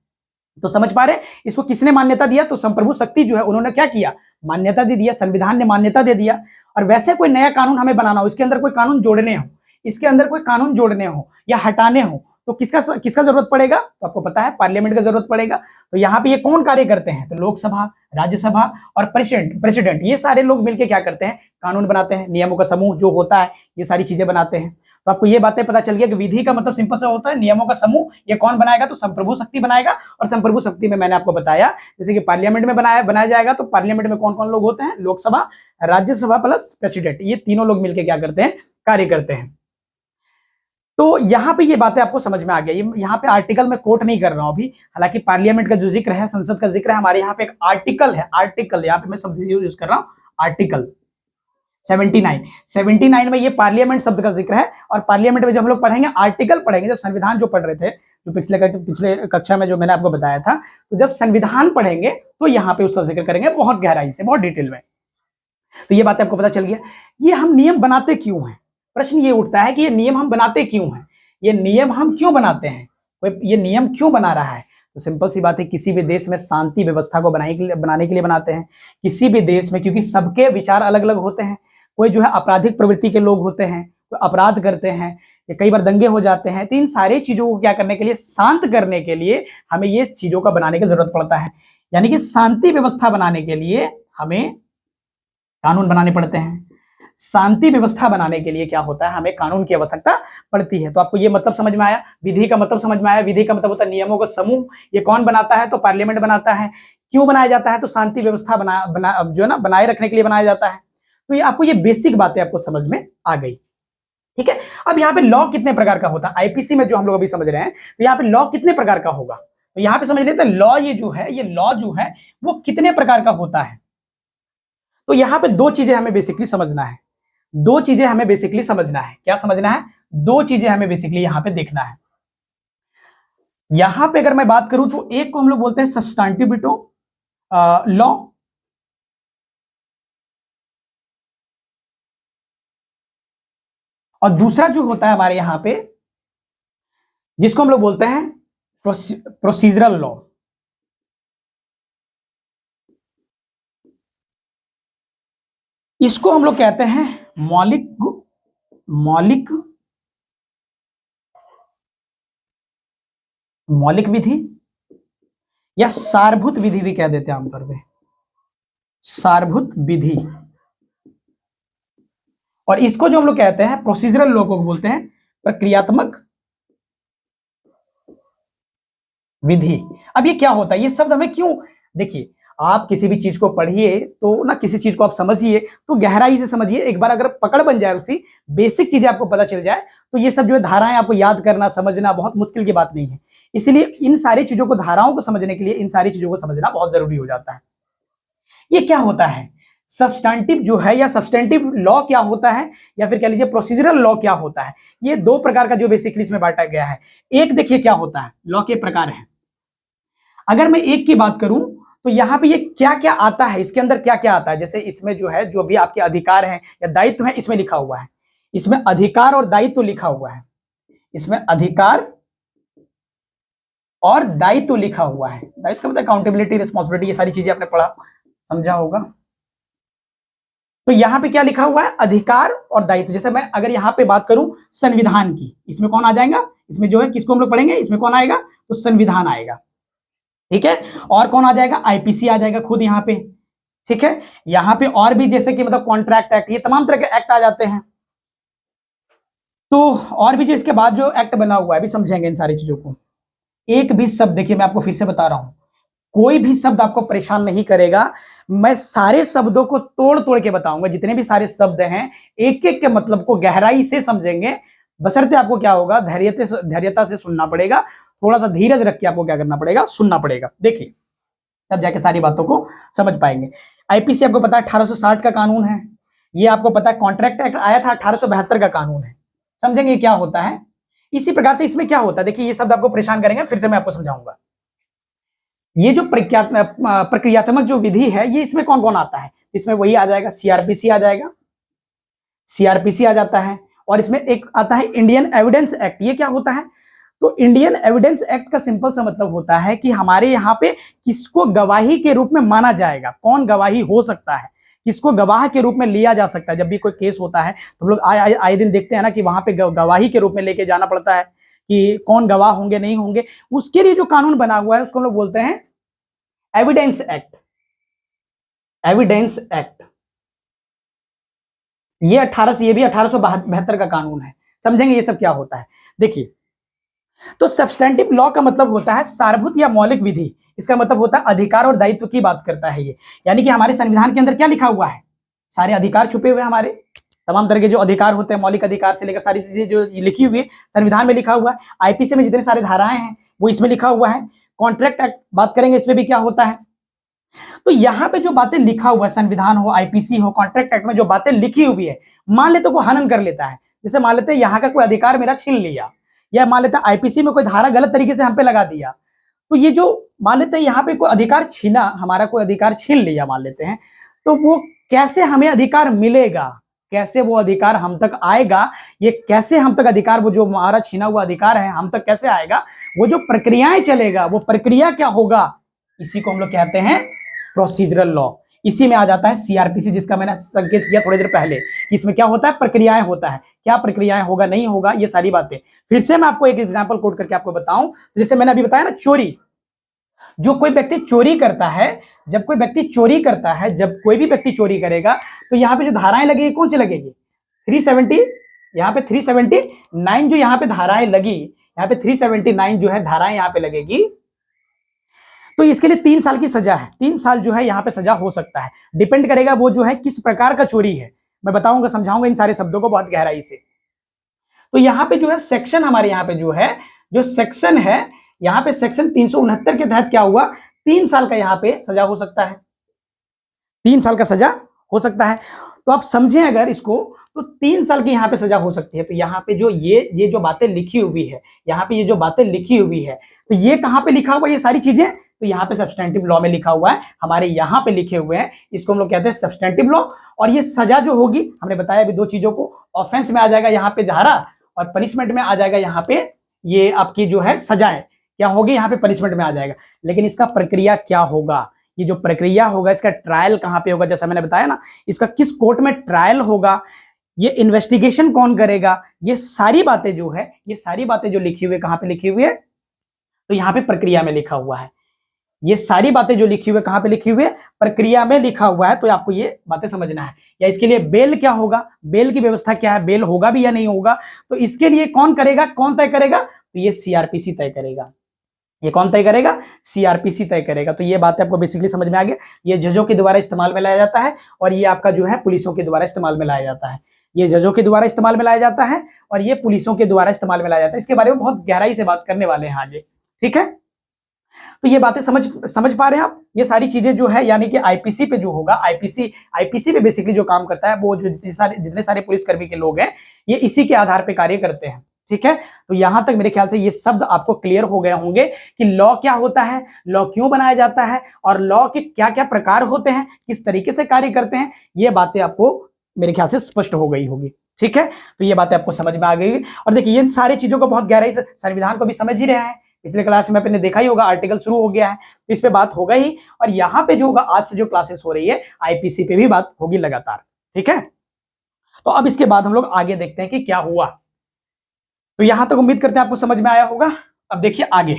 तो समझ पा रहे हैं इसको किसने मान्यता दिया? तो संप्रभु शक्ति जो है उन्होंने क्या किया, मान्यता दे दिया, संविधान ने मान्यता दे दिया। और वैसे कोई नया कानून हमें बनाना हो, इसके अंदर कोई कानून जोड़ने हो, इसके अंदर कोई कानून जोड़ने हो या हटाने हो, तो किसका किसका जरूरत पड़ेगा? तो आपको पता है पार्लियामेंट का जरूरत पड़ेगा। तो यहाँ पे ये कौन कार्य करते हैं? तो लोकसभा, राज्यसभा और प्रेसिडेंट ये सारे लोग मिलकर क्या करते हैं? कानून बनाते हैं, नियमों का समूह जो होता है ये सारी चीजें बनाते हैं। तो आपको ये बातें पता चल गया कि विधि का मतलब सिंपल सा होता है नियमों का समूह। ये कौन बनाएगा? तो संप्रभु शक्ति बनाएगा। और संप्रभु शक्ति में मैंने आपको बताया जैसे कि पार्लियामेंट में बनाया जाएगा, तो पार्लियामेंट में कौन कौन लोग होते हैं? लोकसभा, राज्यसभा प्लस प्रेसिडेंट, ये तीनों लोग मिलकर क्या करते हैं? कार्य करते हैं। तो यहां पे ये बातें आपको समझ में आ गई। यहां पे आर्टिकल में कोट नहीं कर रहा हूं अभी, हालांकि पार्लियामेंट का जो जिक्र है, संसद का जिक्र है, हमारे यहाँ पे एक आर्टिकल है, आर्टिकल यहाँ पे मैं शब्द यूज कर रहा हूं, आर्टिकल 79 में ये पार्लियामेंट शब्द का जिक्र है। और पार्लियामेंट में जब हम लोग पढ़ेंगे, आर्टिकल पढ़ेंगे, जब संविधान जो पढ़ रहे थे, जो पिछले कक्षा में जो मैंने आपको बताया था, तो जब संविधान पढ़ेंगे तो यहाँ पे उसका जिक्र करेंगे बहुत गहराई से, बहुत डिटेल में। तो ये बात आपको पता चल गया। ये हम नियम बनाते क्यों हैं? प्रश्न ये उठता है कि ये नियम हम बनाते क्यों हैं? ये नियम हम क्यों बनाते हैं? ये नियम क्यों बना रहा है? तो सिंपल सी बात है, किसी भी देश में शांति व्यवस्था को बनाने के लिए बनाते हैं। किसी भी देश में, क्योंकि सबके विचार अलग अलग होते हैं, कोई जो है आपराधिक प्रवृत्ति के लोग होते हैं, कोई अपराध करते हैं, या कई बार दंगे हो जाते हैं। तो इन सारी चीजों को क्या करने के लिए, शांत करने के लिए हमें ये चीजों का बनाने की जरूरत पड़ता है। यानी कि शांति व्यवस्था बनाने के लिए हमें कानून बनाने पड़ते हैं। शांति व्यवस्था बनाने के लिए क्या होता है? हमें कानून की आवश्यकता पड़ती है। तो आपको ये मतलब समझ में आया, विधि का मतलब समझ में आया। विधि का मतलब होता है नियमों का समूह। ये कौन बनाता है? तो पार्लियामेंट बनाता है। क्यों बनाया जाता है? तो शांति व्यवस्था जो है ना, बनाए रखने के लिए बनाया जाता है। तो ये आपको ये बेसिक बातें आपको समझ में आ गई, ठीक है। अब यहाँ पे लॉ कितने प्रकार का होता है? आईपीसी में जो हम लोग अभी समझ रहे हैं, तो यहाँ पे लॉ कितने प्रकार का होगा? तो यहाँ पे समझ लेते हैं लॉ, ये लॉ जो है वो कितने प्रकार का होता है। तो यहाँ पे दो चीजें हमें बेसिकली समझना है। दो चीजें हमें बेसिकली समझना है। क्या समझना है? दो चीजें हमें बेसिकली यहां पे देखना है। यहां पे अगर मैं बात करूं तो एक को हम लोग बोलते हैं सब्सटैंटिव वीटो लॉ, और दूसरा जो होता है हमारे यहां पे, जिसको हम लोग बोलते हैं प्रोसीजरल लॉ। इसको हम लोग कहते हैं मौलिक विधि, या सारभूत विधि भी कह देते हैं आमतौर पे, सारभूत विधि। और इसको जो हम लोग कहते हैं प्रोसीजरल लॉ को बोलते हैं प्रक्रियात्मक विधि। अब ये क्या होता है? ये शब्द हमें क्यों, देखिए आप किसी भी चीज को पढ़िए तो ना, किसी चीज को आप समझिए तो गहराई से समझिए। एक बार अगर पकड़ बन जाए, उसकी बेसिक चीजें आपको पता चल जाए, तो ये सब जो है धाराएं आपको याद करना, समझना बहुत मुश्किल की बात नहीं है। इसीलिए इन सारी चीजों को, धाराओं को समझने के लिए इन सारी चीजों को समझना बहुत जरूरी हो जाता है। ये क्या होता है? सब्सटैंटिव जो है, या सब्सटैंटिव लॉ क्या होता है, या फिर कह लीजिए प्रोसीजरल लॉ क्या होता है, ये दो प्रकार का जो बेसिकली इसमें बांटा गया है। एक देखिए क्या होता है, लॉ के प्रकार है। अगर मैं एक की बात करूं तो यहां पे ये क्या क्या आता है, इसके अंदर क्या क्या आता है। जैसे इसमें जो है, जो भी आपके अधिकार हैं या दायित्व हैं, इसमें लिखा हुआ है। इसमें अधिकार और दायित्व लिखा हुआ है। इसमें अधिकार और दायित्व लिखा हुआ है। दायित्व का मतलब अकाउंटेबिलिटी, रिस्पॉन्सिबिलिटी, ये सारी चीजें आपने पढ़ा समझा होगा। तो यहां पे क्या लिखा हुआ है? अधिकार और दायित्व। जैसे मैं अगर यहां पे बात करूं संविधान की, इसमें कौन आ जाएगा? इसमें जो है किसको हम लोग पढ़ेंगे, इसमें कौन आएगा? तो संविधान आएगा, ठीक है। और कौन आ जाएगा? आईपीसी आ जाएगा खुद यहां पे, ठीक है। यहां पे और भी जैसे कि मतलब कॉन्ट्रैक्ट एक्ट, ये तमाम तरह के एक्ट आ जाते हैं। तो और भी जो इसके बाद जो एक्ट बना हुआ है, अभी समझेंगे इन सारी चीजों को। एक भी शब्द, देखिए मैं आपको फिर से बता रहा हूं, कोई भी शब्द आपको परेशान नहीं करेगा। मैं सारे शब्दों को तोड़ तोड़ के बताऊंगा, जितने भी सारे शब्द हैं एक एक के मतलब को गहराई से समझेंगे। बशर्ते आपको क्या होगा, धैर्यता से सुनना पड़ेगा, थोड़ा सा धीरज रख के आपको क्या करना पड़ेगा, सुनना पड़ेगा। देखिए तब जाके सारी बातों को समझ पाएंगे। आईपीसी आपको पता है 1860 का कानून है। ये आपको पता है कॉन्ट्रैक्ट एक्ट आया था 1872 का कानून है। समझेंगे क्या होता है। इसी प्रकार से इसमें क्या होता है, देखिए ये शब्द आपको परेशान करेंगे, फिर से मैं आपको समझाऊंगा। ये जो प्रक्रियात्मक जो विधि है, ये इसमें कौन कौन आता है? इसमें वही आ जाएगा, सीआरपीसी आ जाएगा, सीआरपीसी आ जाता है। और इसमें एक आता है इंडियन एविडेंस एक्ट। ये क्या होता है? तो इंडियन एविडेंस एक्ट का सिंपल सा मतलब होता है कि हमारे यहाँ पे किसको गवाही के रूप में माना जाएगा, कौन गवाही हो सकता है, किसको गवाह के रूप में लिया जा सकता है। जब भी कोई केस होता है तो हम लोग आए दिन देखते हैं ना कि वहां पे गवाही के रूप में लेके जाना पड़ता है कि कौन गवाह होंगे नहीं होंगे। उसके लिए जो कानून बना हुआ है उसको हम लोग बोलते हैं एविडेंस एक्ट। एविडेंस एक्ट ये भी 1872 का कानून है। समझेंगे ये सब क्या होता है। देखिए, तो सब्सटेंटिव लॉ का मतलब होता है सारभूत या मौलिक विधि। इसका मतलब होता है अधिकार और दायित्व की बात करता है ये। यानी कि हमारे संविधान के अंदर क्या लिखा हुआ है, सारे अधिकार छुपे हुए हैं, हमारे तमाम तरह के जो अधिकार होते हैं, मौलिक अधिकार से लेकर सारी चीजें जो लिखी हुई है संविधान में लिखा हुआ है। आईपीसी में जितने सारे धाराएं हैं वो इसमें लिखा हुआ है। कॉन्ट्रैक्ट एक्ट बात करेंगे, इसमें भी क्या होता है। तो यहाँ पे जो बातें लिखा हुआ है, संविधान हो, आईपीसी हो, कॉन्ट्रैक्ट एक्ट में जो बातें लिखी हुई है, मान लेते को हनन कर लेता है। जैसे मान लेते यहाँ का कोई अधिकार मेरा छीन लिया, या मान लेते आईपीसी में कोई धारा गलत तरीके से हम पे लगा दिया, तो ये जो मान लेते हैं यहाँ पे कोई अधिकार छीना, हमारा कोई अधिकार छीन लिया मान लेते हैं, तो वो कैसे हमें अधिकार मिलेगा, कैसे वो अधिकार हम तक आएगा, ये कैसे हम तक अधिकार, वो जो हमारा छीना हुआ अधिकार है हम तक कैसे आएगा, वो जो प्रक्रियाएं चलेगा, वो प्रक्रिया क्या होगा, इसी को हम लोग कहते हैं प्रोसीजरल लॉ। इसी में आ जाता है सीआरपीसी, जिसका मैंने संकेत किया थोड़ी देर पहले कि इसमें क्या होता है, प्रक्रियाएं होता है, क्या प्रक्रियाएं होगा नहीं होगा, ये सारी बातें। फिर से मैं आपको एक एग्जांपल कोट करके आपको बताऊं, तो जैसे मैंने अभी बताया ना, चोरी, जो कोई व्यक्ति चोरी करता है, जब कोई व्यक्ति चोरी करता है, जब कोई भी व्यक्ति चोरी करेगा, तो यहाँ पे जो धाराएं लगेगी कौन सी लगेगी, 370, यहाँ पे 379 जो यहाँ पे धाराएं लगी, यहाँ पे 379 जो है धाराएं यहाँ पे लगेगी, तो इसके लिए 3 साल की सजा है। 3 साल जो है यहाँ पे सजा हो सकता है, डिपेंड करेगा वो जो है किस प्रकार का चोरी है। मैं बताऊंगा, समझाऊंगा इन सारे शब्दों को बहुत गहराई से। तो यहाँ पे जो है सेक्शन, हमारे यहाँ पे जो है, जो सेक्शन है यहाँ पे, सेक्शन 369 के तहत क्या हुआ, 3 साल का यहाँ पे सजा हो सकता है, 3 साल का सजा हो सकता है। तो आप समझें अगर इसको, तो 3 साल की यहाँ पे सजा हो सकती है। तो यहाँ पे जो ये जो बातें लिखी हुई है, यहाँ पे ये जो बातें लिखी हुई है, तो ये कहाँ पे लिखा हुआ है ये सारी चीजें, तो यहाँ पे सब्सटेंटिव लॉ में लिखा हुआ है, हमारे यहाँ पे लिखे हुए हैं, इसको हम लोग कहते हैं सब्सटेंटिव लॉ। और ये सजा जो होगी, हमने बताया अभी 2 चीजों को, ऑफेंस में आ जाएगा यहाँ पे धारा, और पनिशमेंट में आ जाएगा यहाँ पे ये आपकी जो है सजाएं क्या होगी, यहाँ पे पनिशमेंट में आ जाएगा। लेकिन इसका प्रक्रिया क्या होगा, ये जो प्रक्रिया होगा, इसका ट्रायल कहाँ पे होगा, जैसा मैंने बताया ना, इसका किस कोर्ट में ट्रायल होगा, ये इन्वेस्टिगेशन कौन करेगा, ये सारी बातें जो है, ये सारी बातें जो लिखी हुई है, कहाँ पे लिखी हुई है, तो यहाँ पे प्रक्रिया में लिखा हुआ है। ये सारी बातें जो लिखी हुई है कहाँ पे लिखी हुई है, प्रक्रिया में लिखा हुआ है। तो आपको ये बातें समझना है। या इसके लिए बेल क्या होगा, बेल की व्यवस्था क्या है, बेल होगा भी या नहीं होगा, तो इसके लिए कौन करेगा, कौन तय करेगा, तो ये सीआरपीसी तय करेगा। ये कौन तय करेगा, सीआरपीसी तय करेगा। तो ये बातें आपको बेसिकली समझ में आ गया। ये जजों के द्वारा इस्तेमाल में लाया जाता है, और ये आपका जो है पुलिसों के द्वारा इस्तेमाल में लाया जाता है। ये जजों के द्वारा इस्तेमाल में लाया जाता है, और ये पुलिसों के द्वारा इस्तेमाल में लाया जाता है। इसके बारे में बहुत गहराई से बात करने वाले हैं आगे, ठीक है। तो ये बातें समझ पा रहे हैं आप, ये सारी चीजें जो है, यानी कि आईपीसी पे जो होगा, आईपीसी पे बेसिकली जो काम करता है, वो जो जितने सारे पुलिसकर्मी के लोग हैं, ये इसी के आधार पे कार्य करते हैं, ठीक है। तो यहां तक मेरे ख्याल से ये शब्द आपको क्लियर हो गए होंगे कि लॉ क्या होता है, लॉ क्यों बनाया जाता है, और लॉ के क्या क्या प्रकार होते हैं, किस तरीके से कार्य करते हैं, ये बातें आपको मेरे ख्याल से स्पष्ट हो गई होगी, ठीक है। तो ये बातें आपको समझ में आ गई। और देखिए, इन सारी चीजों को बहुत गहराई से, संविधान को भी समझ ही रहे हैं, पिछले क्लास में आपने देखा ही होगा, आर्टिकल शुरू हो गया है, तो इस पे बात होगा ही। और यहाँ पे जो होगा, आज से जो क्लासेस हो रही है, आईपीसी पे भी बात होगी लगातार, ठीक है। तो अब इसके बाद हम लोग आगे देखते हैं कि क्या हुआ। तो यहां तक उम्मीद करते हैं आपको समझ में आया होगा। अब देखिए आगे,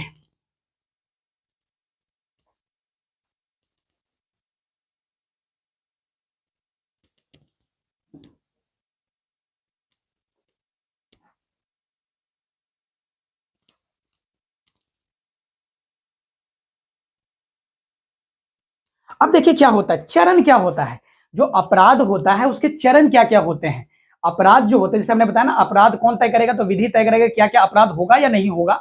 अब देखिए क्या होता है, चरण क्या होता है, जो अपराध होता है उसके चरण क्या क्या होते हैं। अपराध जो होते हैं, जैसे हमने बताया ना, अपराध कौन तय करेगा, तो विधि तय करेगा क्या क्या अपराध होगा या नहीं होगा,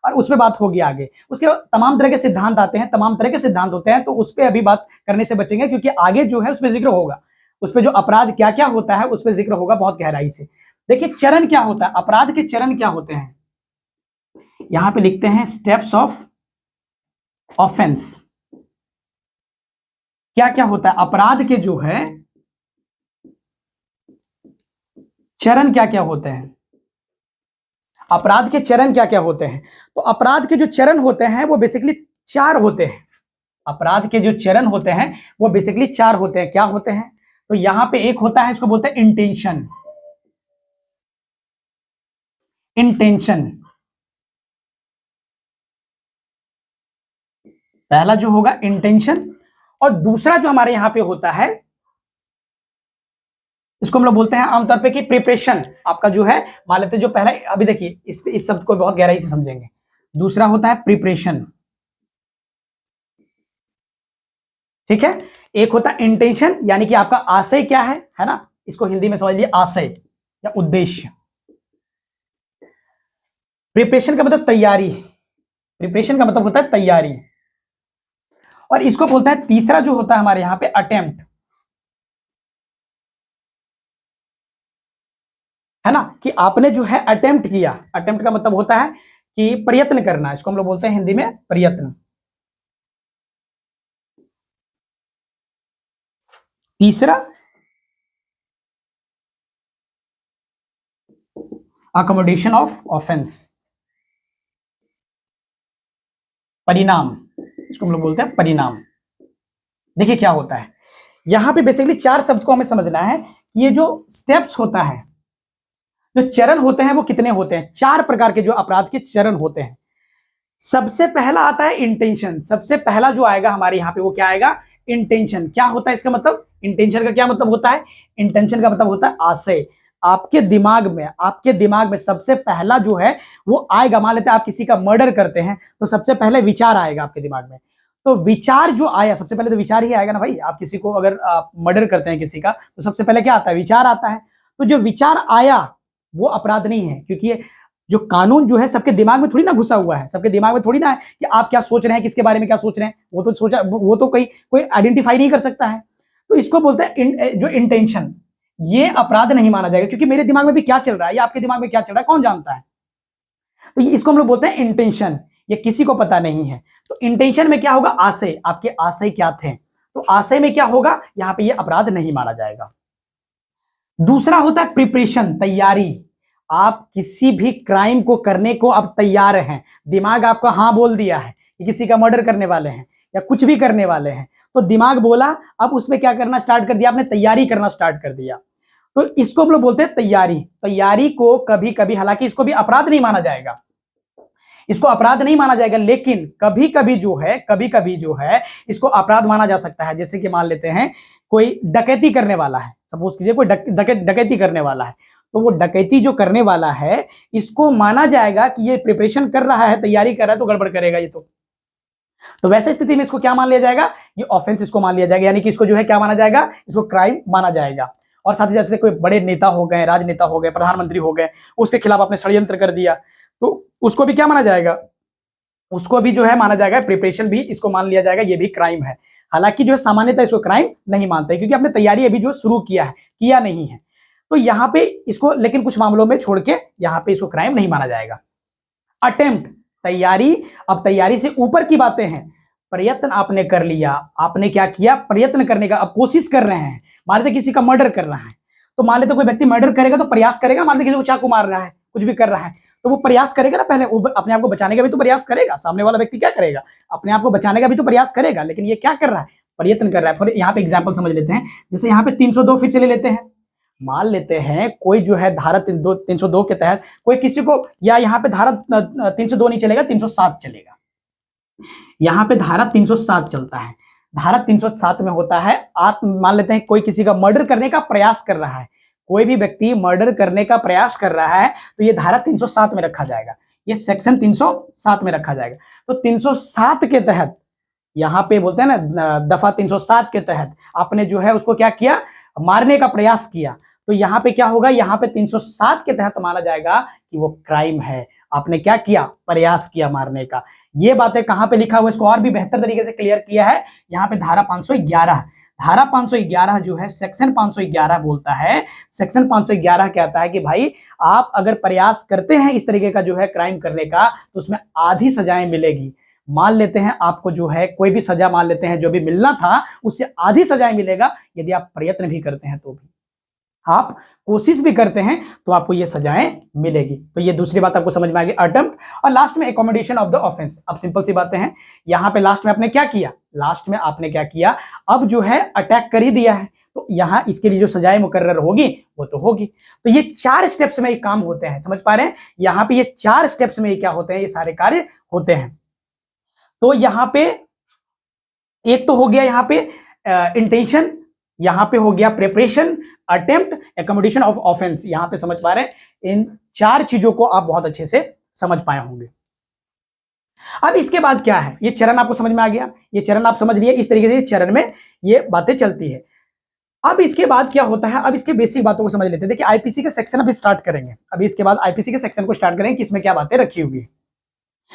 और उसमें बात होगी आगे। उसके तमाम तरह के सिद्धांत आते हैं, तमाम तरह के सिद्धांत होते हैं, तो उस पर अभी बात करने से बचेंगे, क्योंकि आगे जो है उसमें जिक्र होगा, उस पर जो अपराध क्या क्या होता है उस पर जिक्र होगा बहुत गहराई से। देखिए चरण क्या होता है, अपराध के चरण क्या होते हैं, यहां पे लिखते हैं स्टेप्स ऑफ ऑफेंस। क्या क्या होता है अपराध के जो है चरण, क्या क्या होते हैं। अपराध के चरण क्या क्या होते हैं? तो अपराध के जो चरण होते हैं वो बेसिकली 4 होते हैं। अपराध के जो चरण होते हैं वो बेसिकली 4 होते हैं। क्या होते हैं? तो यहां पे एक होता है, इसको बोलते हैं इंटेंशन। इंटेंशन पहला जो होगा इंटेंशन, और दूसरा जो हमारे यहां पे होता है इसको हम लोग बोलते हैं आमतौर पे कि प्रिपरेशन। आपका जो है, मान लेते हैं जो पहला, अभी देखिए इस शब्द को बहुत गहराई से समझेंगे। दूसरा होता है प्रिपरेशन, ठीक है। एक होता है इंटेंशन, यानी कि आपका आशय क्या है ना, इसको हिंदी में समझ लीजिए आशय या उद्देश्य। प्रिपरेशन का मतलब तैयारी, प्रिपरेशन का मतलब होता है तैयारी। और इसको बोलता है तीसरा जो होता है हमारे यहां पे अटेम्प्ट, है ना, कि आपने जो है अटेम्प्ट किया। अटेम्प्ट का मतलब होता है कि प्रयत्न करना, इसको हम लोग बोलते हैं हिंदी में प्रयत्न। तीसरा अकोमोडेशन ऑफ ऑफेंस, परिणाम, इसको हम लोग बोलते हैं परिणाम। देखिए क्या होता है यहां पे, बेसिकली 4 शब्द को हमें समझना है कि ये जो स्टेप्स होता है, जो चरण होते हैं वो कितने होते हैं। 4 प्रकार के जो अपराध के चरण होते हैं। सबसे पहला आता है इंटेंशन। सबसे पहला जो आएगा हमारे यहां पे वो क्या आएगा? इंटेंशन। क्या होता है इसका मतलब? इंटेंशन का क्या मतलब होता है? इंटेंशन का मतलब होता है आशय। आपके दिमाग में सबसे पहला जो है वो आएगा। मान लेते हैं आप किसी का मर्डर करते हैं तो सबसे पहले विचार आएगा आपके दिमाग में। तो विचार जो आया, सबसे पहले तो विचार ही आएगा ना भाई। आप किसी को अगर आप मर्डर करते हैं किसी का, तो सबसे पहले क्या आता है? विचार आता है। तो जो विचार आया वो अपराध नहीं है, क्योंकि ये जो कानून जो है सबके दिमाग में थोड़ी ना घुसा हुआ है। सबके दिमाग में थोड़ी ना है कि आप क्या सोच रहे हैं, किसके बारे में क्या सोच रहे हैं। वो तो कोई आइडेंटिफाई नहीं कर सकता है। तो इसको बोलते हैं जो इंटेंशन। ये अपराध नहीं माना जाएगा, क्योंकि मेरे दिमाग में भी क्या चल रहा है या आपके दिमाग में क्या चल रहा है कौन जानता है। तो इसको हम लोग बोलते हैं इंटेंशन। ये किसी को पता नहीं है। तो इंटेंशन में क्या होगा? आशय। आपके आशय क्या थे, तो आशय में क्या होगा? यहां पे ये अपराध नहीं माना जाएगा। दूसरा होता है प्रिपरेशन, तैयारी। आप किसी भी क्राइम को करने को आप तैयार हैं। दिमाग आपका हाँ बोल दिया है कि किसी का मर्डर करने वाले हैं या कुछ भी करने वाले हैं, तो दिमाग बोला, अब उसमें क्या करना स्टार्ट कर दिया आपने? तैयारी करना स्टार्ट कर दिया। तो इसको हम लोग बोलते हैं तैयारी। तैयारी को कभी कभी, हालांकि इसको भी अपराध नहीं माना जाएगा, इसको अपराध नहीं माना जाएगा, लेकिन कभी कभी जो है इसको अपराध माना जा सकता है। जैसे कि मान लेते हैं कोई डकैती करने वाला है, सपोज कीजिए कोई डकैती करने वाला है, तो वो डकैती जो करने वाला है इसको माना जाएगा कि ये प्रिपरेशन कर रहा है, तैयारी कर रहा है, तो गड़बड़ करेगा ये तो वैसे स्थिति में इसको क्या मान लिया जाएगा? ये ऑफेंस इसको मान लिया जाएगा, यानी कि इसको जो है क्या माना जाएगा? इसको क्राइम माना जाएगा। और साथ ही जैसे कोई बड़े नेता हो गए, राजनेता हो गए, प्रधानमंत्री हो गए, उसके खिलाफ आपने षड्यंत्र कर दिया, तो उसको भी क्या माना जाएगा? उसको भी जो है माना जाएगा, प्रिपरेशन भी इसको मान लिया जाएगा, ये भी क्राइम है। हालांकि जो है सामान्यतः इसको क्राइम नहीं मानते, क्योंकि आपने तैयारी अभी जो शुरू किया नहीं है। तो यहाँ पे इसको, लेकिन कुछ मामलों में छोड़ के यहाँ पे इसको क्राइम नहीं माना जाएगा। अटेम्प्ट, तैयारी। अब तैयारी से ऊपर की बातें हैं। प्रयत्न आपने कर लिया, आपने क्या किया? प्रयत्न करने का, अब कोशिश कर रहे हैं। मान लेते किसी का मर्डर कर रहा है, तो मान लेते कोई व्यक्ति मर्डर करेगा तो प्रयास करेगा। मान लेते किसी को चाकू मार रहा है, कुछ भी कर रहा है, तो वो प्रयास करेगा ना, पहले वो अपने आप को बचाने का भी तो प्रयास करेगा। सामने वाला व्यक्ति क्या करेगा? अपने आप को बचाने का भी तो प्रयास करेगा, लेकिन ये क्या कर रहा है? प्रयत्न कर रहा है। यहाँ पे एग्जाम्पल समझ लेते हैं, जैसे यहाँ पे 302 फिर से ले लेते हैं। मान लेते हैं कोई जो है धारा 302 के तहत कोई किसी को, या यहाँ पे धारा 302 नहीं चलेगा, 307 चलेगा। यहाँ पे धारा 307 चलता है। धारा 307 में होता है, आप मान लेते हैं कोई किसी का मर्डर करने का प्रयास कर रहा है, कोई भी व्यक्ति मर्डर करने का प्रयास कर रहा है, तो ये धारा 307 में रखा जाएगा, ये सेक्शन 307 में रखा जाएगा। तो 307 के तहत, यहां पे बोलते हैं ना दफा 307 के तहत आपने जो है उसको क्या किया? मारने का प्रयास किया। तो यहां पे क्या होगा? यहां पे 307 के तहत माना जाएगा कि वो क्राइम है। आपने क्या किया? प्रयास किया मारने का। ये बातें कहां पे लिखा हुआ है, इसको और भी बेहतर तरीके से क्लियर किया है यहाँ पे धारा 511। धारा 511 जो है, सेक्शन 511 बोलता है, सेक्शन 511 कहता है कि भाई आप अगर प्रयास करते हैं इस तरीके का जो है क्राइम करने का, तो उसमें आधी सजाएं मिलेगी। मान लेते हैं आपको जो है कोई भी सजा, मान लेते हैं जो भी मिलना था उससे आधी सजाएं मिलेगा यदि आप प्रयत्न भी करते हैं तो भी। आप कोशिश भी करते हैं तो आपको ये सजाएं मिलेगी। तो ये दूसरी बात आपको समझ में आ गई, अटेम्प्ट। और लास्ट में एकोमोडेशन ऑफ द ऑफेंस। अब सिंपल सी बातें हैं, यहां पे लास्ट में आपने क्या किया, लास्ट में आपने क्या किया, अब जो है अटैक कर ही दिया है, तो यहां इसके लिए जो सजाएं मुकर्रर होगी वो तो होगी। तो ये 4 स्टेप्स में ये काम होते हैं, समझ पा रहे हैं, यहां पे ये 4 स्टेप्स में ये क्या होते हैं, ये सारे कार्य होते हैं। तो यहां पे एक तो हो गया यहां पे इंटेंशन, यहां पे हो गया preparation, attempt, accommodation of offence. यहां पे समझ पा रहे हैं, इन 4 चीजों को आप बहुत अच्छे से समझ पाए होंगे। अब इसके बाद क्या है, ये चरण आपको समझ में आ गया, ये चरण आप समझ लिए, इस तरीके से चरण में ये बातें चलती है। अब इसके बाद क्या होता है, अब इसके बेसिक बातों को समझ लेते हैं। देखिए आईपीसी के सेक्शन अभी स्टार्ट करेंगे, अभी इसके बाद आईपीसी के सेक्शन को स्टार्ट करेंगे कि इसमें क्या बातें रखी हुई है।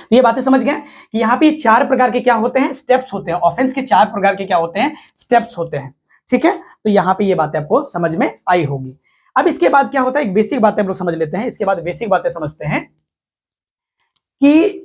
तो ये बातें समझ गए कि यहाँ पे 4 प्रकार के क्या होते हैं, स्टेप्स होते हैं। ऑफेंस के 4 प्रकार के क्या होते हैं, स्टेप्स होते हैं। ठीक है, तो यहाँ पे ये बातें आपको समझ में आई होगी। अब इसके बाद क्या होता है, एक बेसिक बातें हम लोग समझ लेते हैं। इसके बाद बेसिक बातें समझते हैं कि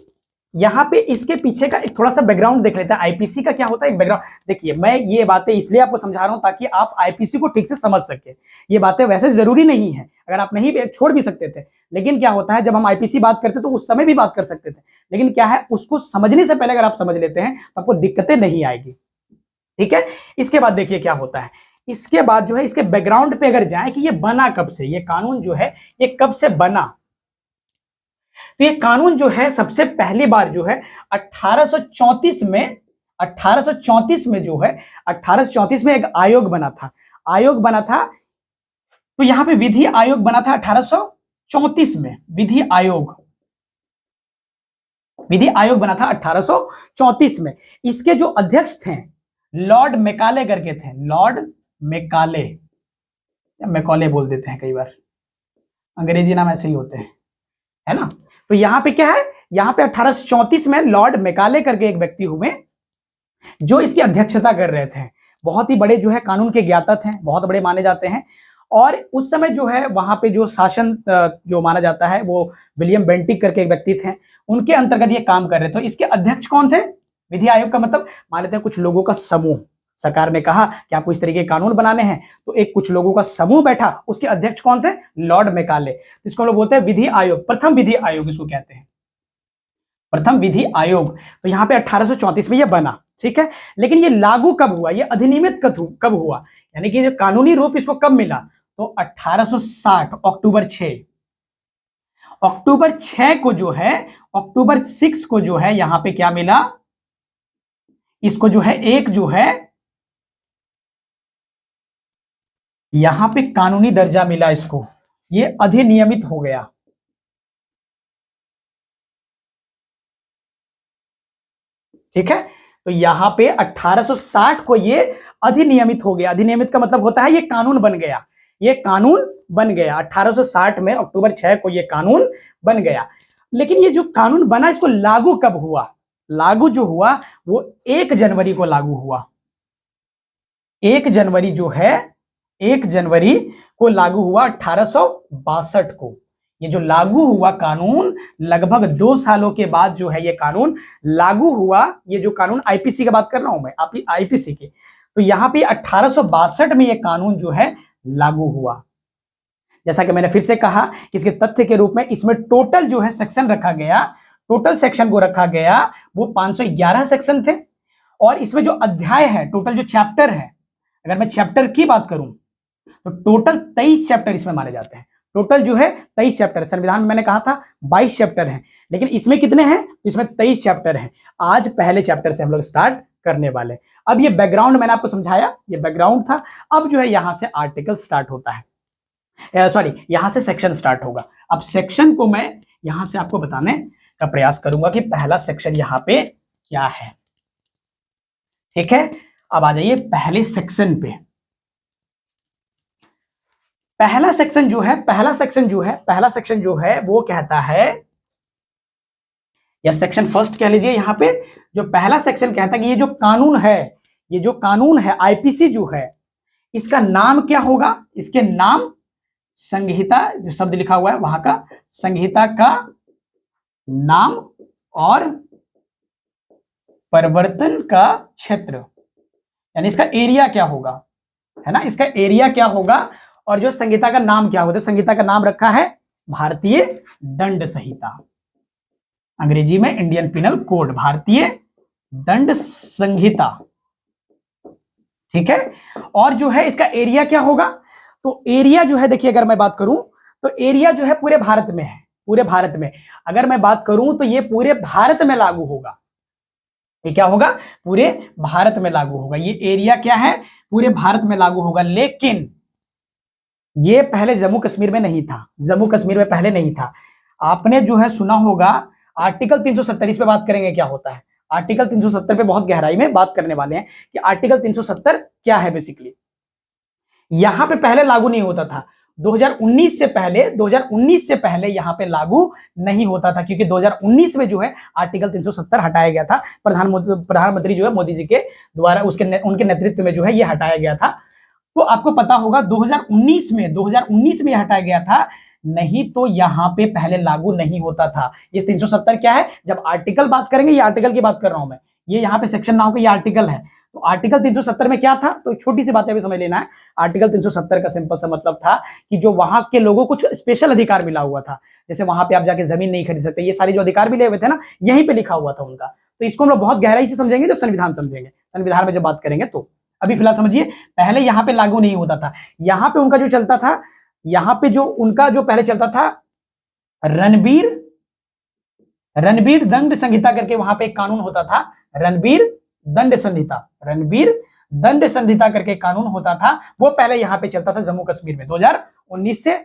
यहाँ पे इसके पीछे का एक थोड़ा सा बैकग्राउंड देख लेते हैं। आईपीसी का क्या होता है, एक बैकग्राउंड देखिए। मैं ये बातें इसलिए आपको समझा रहा हूं ताकि आप आईपीसी को ठीक से समझ सके। ये बातें वैसे जरूरी नहीं है, अगर आप नहीं छोड़ भी सकते थे, लेकिन क्या होता है जब हम आईपीसी बात करते तो उस समय भी बात कर सकते थे, लेकिन क्या है उसको समझने से पहले अगर आप समझ लेते हैं तो आपको दिक्कतें नहीं आएगी। ठीक है, इसके बाद देखिए क्या होता है, इसके बाद जो है इसके बैकग्राउंड पे अगर जाए कि ये बना कब से, ये कानून जो है ये कब से बना। तो ये कानून जो है सबसे पहली बार जो है 1834 में, 1834 में जो है 1834 में एक आयोग बना था, आयोग बना था। तो यहां पे विधि आयोग बना था 1834 में, विधि आयोग, विधि आयोग बना था 1834 में। इसके जो अध्यक्ष थे लॉर्ड मैकाले करके थे, लॉर्ड मैकाले, मैकॉले बोल देते हैं कई बार, अंग्रेजी नाम ऐसे ही होते हैं, है ना। तो यहां पे क्या है, यहां पे 1834 में लॉर्ड मैकाले करके एक व्यक्ति हुए जो इसकी अध्यक्षता कर रहे थे। बहुत ही बड़े जो है कानून के ज्ञाता थे, बहुत बड़े माने जाते हैं। और उस समय जो है वहां पे जो शासन जो माना जाता है वो विलियम बेंटिक करके एक व्यक्ति थे, उनके अंतर्गत ये काम कर रहे थे। इसके अध्यक्ष कौन थे, विधि आयोग का मतलब मान लेते हैं कुछ लोगों का समूह। सरकार ने कहा कि आपको इस तरीके के कानून बनाने हैं, तो एक कुछ लोगों का समूह बैठा, उसके अध्यक्ष कौन थे, लॉर्ड मैकाले। इसको हम लोग बोलते हैं विधि आयोग, प्रथम विधि आयोग इसको कहते हैं, प्रथम विधि आयोग। तो यहां पे 1834 में ये बना, ठीक है। लेकिन ये लागू कब हुआ, ये अधिनियमित कब हुआ, यानी कि जो कानूनी रूप इसको कब मिला, तो 1860 अक्टूबर 6, अक्टूबर 6 को जो है, अक्टूबर 6 को जो है यहां पे क्या मिला, इसको जो है एक जो है यहां पे कानूनी दर्जा मिला इसको, ये अधिनियमित हो गया। ठीक है, तो यहां पे 1860 को ये अधिनियमित हो गया। अधिनियमित का मतलब होता है ये कानून बन गया, ये कानून बन गया 1860 में, अक्टूबर 6 को ये कानून बन गया। लेकिन ये जो कानून बना इसको लागू कब हुआ, लागू जो हुआ वो 1 जनवरी को लागू हुआ। 1 जनवरी जो है, 1 जनवरी को लागू हुआ 1862 को। ये जो लागू हुआ कानून, लगभग 2 सालों के बाद जो है ये कानून लागू हुआ। ये जो कानून आईपीसी की बात कर रहा हूं मैं, आप आईपीसी की, तो यहां पे 1862 में ये कानून जो है लागू हुआ। जैसा कि मैंने फिर से कहा, इसके तथ्य के रूप में इसमें टोटल जो है सेक्शन रखा गया, टोटल सेक्शन को रखा गया वो 511 सेक्शन थे। और इसमें जो अध्याय है, टोटल जो चैप्टर है, अगर मैं चैप्टर की बात करूं तो टोटल 23 चैप्टर इसमें माने जाते हैं। टोटल जो है 23 चैप्टर है। संविधान में मैंने कहा था 22 चैप्टर हैं, लेकिन इसमें कितने हैं, इसमें 23 चैप्टर हैं। आज पहले चैप्टर से हम लोग स्टार्ट करने वाले। अब ये बैकग्राउंड मैंने आपको समझाया, ये बैकग्राउंड था। अब जो है यहां से आर्टिकल स्टार्ट होता है, सॉरी यहां से सेक्शन स्टार्ट होगा। अब सेक्शन को मैं यहां से आपको बताने का प्रयास करूंगा कि पहला सेक्शन यहां पे क्या है। ठीक है, अब आ जाइए पहले सेक्शन पे। पहला सेक्शन जो है, पहला सेक्शन जो है वो कहता है, या सेक्शन फर्स्ट कह लीजिए। यहां पे जो पहला सेक्शन कहता है कि ये जो कानून है, ये जो कानून है आईपीसी जो है, इसका नाम क्या होगा, इसके नाम संहिता, जो शब्द लिखा हुआ है वहां का, संहिता का नाम और परिवर्तन का क्षेत्र, यानी इसका एरिया क्या होगा, है ना, इसका एरिया क्या होगा और जो संहिता का नाम क्या होता है, संहिता का नाम रखा है भारतीय दंड संहिता, अंग्रेजी में इंडियन पिनल कोड, भारतीय दंड संहिता। ठीक है, और जो है इसका एरिया क्या होगा, तो एरिया जो है देखिए, अगर मैं बात करूं तो एरिया जो है पूरे भारत में है, पूरे भारत में अगर मैं बात करूं तो ये पूरे भारत में लागू होगा। ये क्या होगा, पूरे भारत में लागू होगा। ये एरिया क्या है, पूरे भारत में लागू होगा। लेकिन ये पहले जम्मू कश्मीर में नहीं था, जम्मू कश्मीर में पहले नहीं था। आपने जो है सुना होगा आर्टिकल 370, इस पे बात करेंगे क्या होता है। आर्टिकल 370 पे बहुत गहराई में बात करने वाले हैं कि आर्टिकल 370 क्या है। बेसिकली यहां पे पहले लागू नहीं होता था, 2019 से पहले, 2019 से पहले यहां पे लागू नहीं होता था, क्योंकि 2019 में जो है आर्टिकल 370 हटाया गया था। प्रधानमंत्री जो है मोदी जी के द्वारा उनके नेतृत्व में जो है ये हटाया गया था। तो आपको पता होगा 2019 में यह हटाया गया था, नहीं तो यहां पे पहले लागू नहीं होता था। ये 370 क्या है, जब आर्टिकल बात करेंगे, ये आर्टिकल की बात कर रहा हूं मैं, ये यहां पे सेक्शन ना होगा, ये आर्टिकल है। तो आर्टिकल 370 में क्या था, तो एक छोटी सी बात अभी समझ लेना है। आर्टिकल 370 का सिंपल सा मतलब था कि जो वहां के लोगों को कुछ स्पेशल अधिकार मिला हुआ था, जैसे वहां पे आप जाके जमीन नहीं खरीद सकते, ये सारे जो अधिकार मिले हुए थे ना, यहीं पे लिखा हुआ था उनका। तो इसको हम लोग बहुत गहराई से समझेंगे जब संविधान समझेंगे, संविधान में जब बात करेंगे। तो अभी फिलहाल समझिए, पहले यहां पे लागू नहीं होता था। यहां पे उनका जो चलता था, यहां पे जो उनका जो पहले चलता था, रणबीर दंड संहिता करके वहां पे एक कानून होता था, रणबीर दंड संहिता करके कानून होता था। वो पहले यहां पे चलता था जम्मू कश्मीर में 2019 से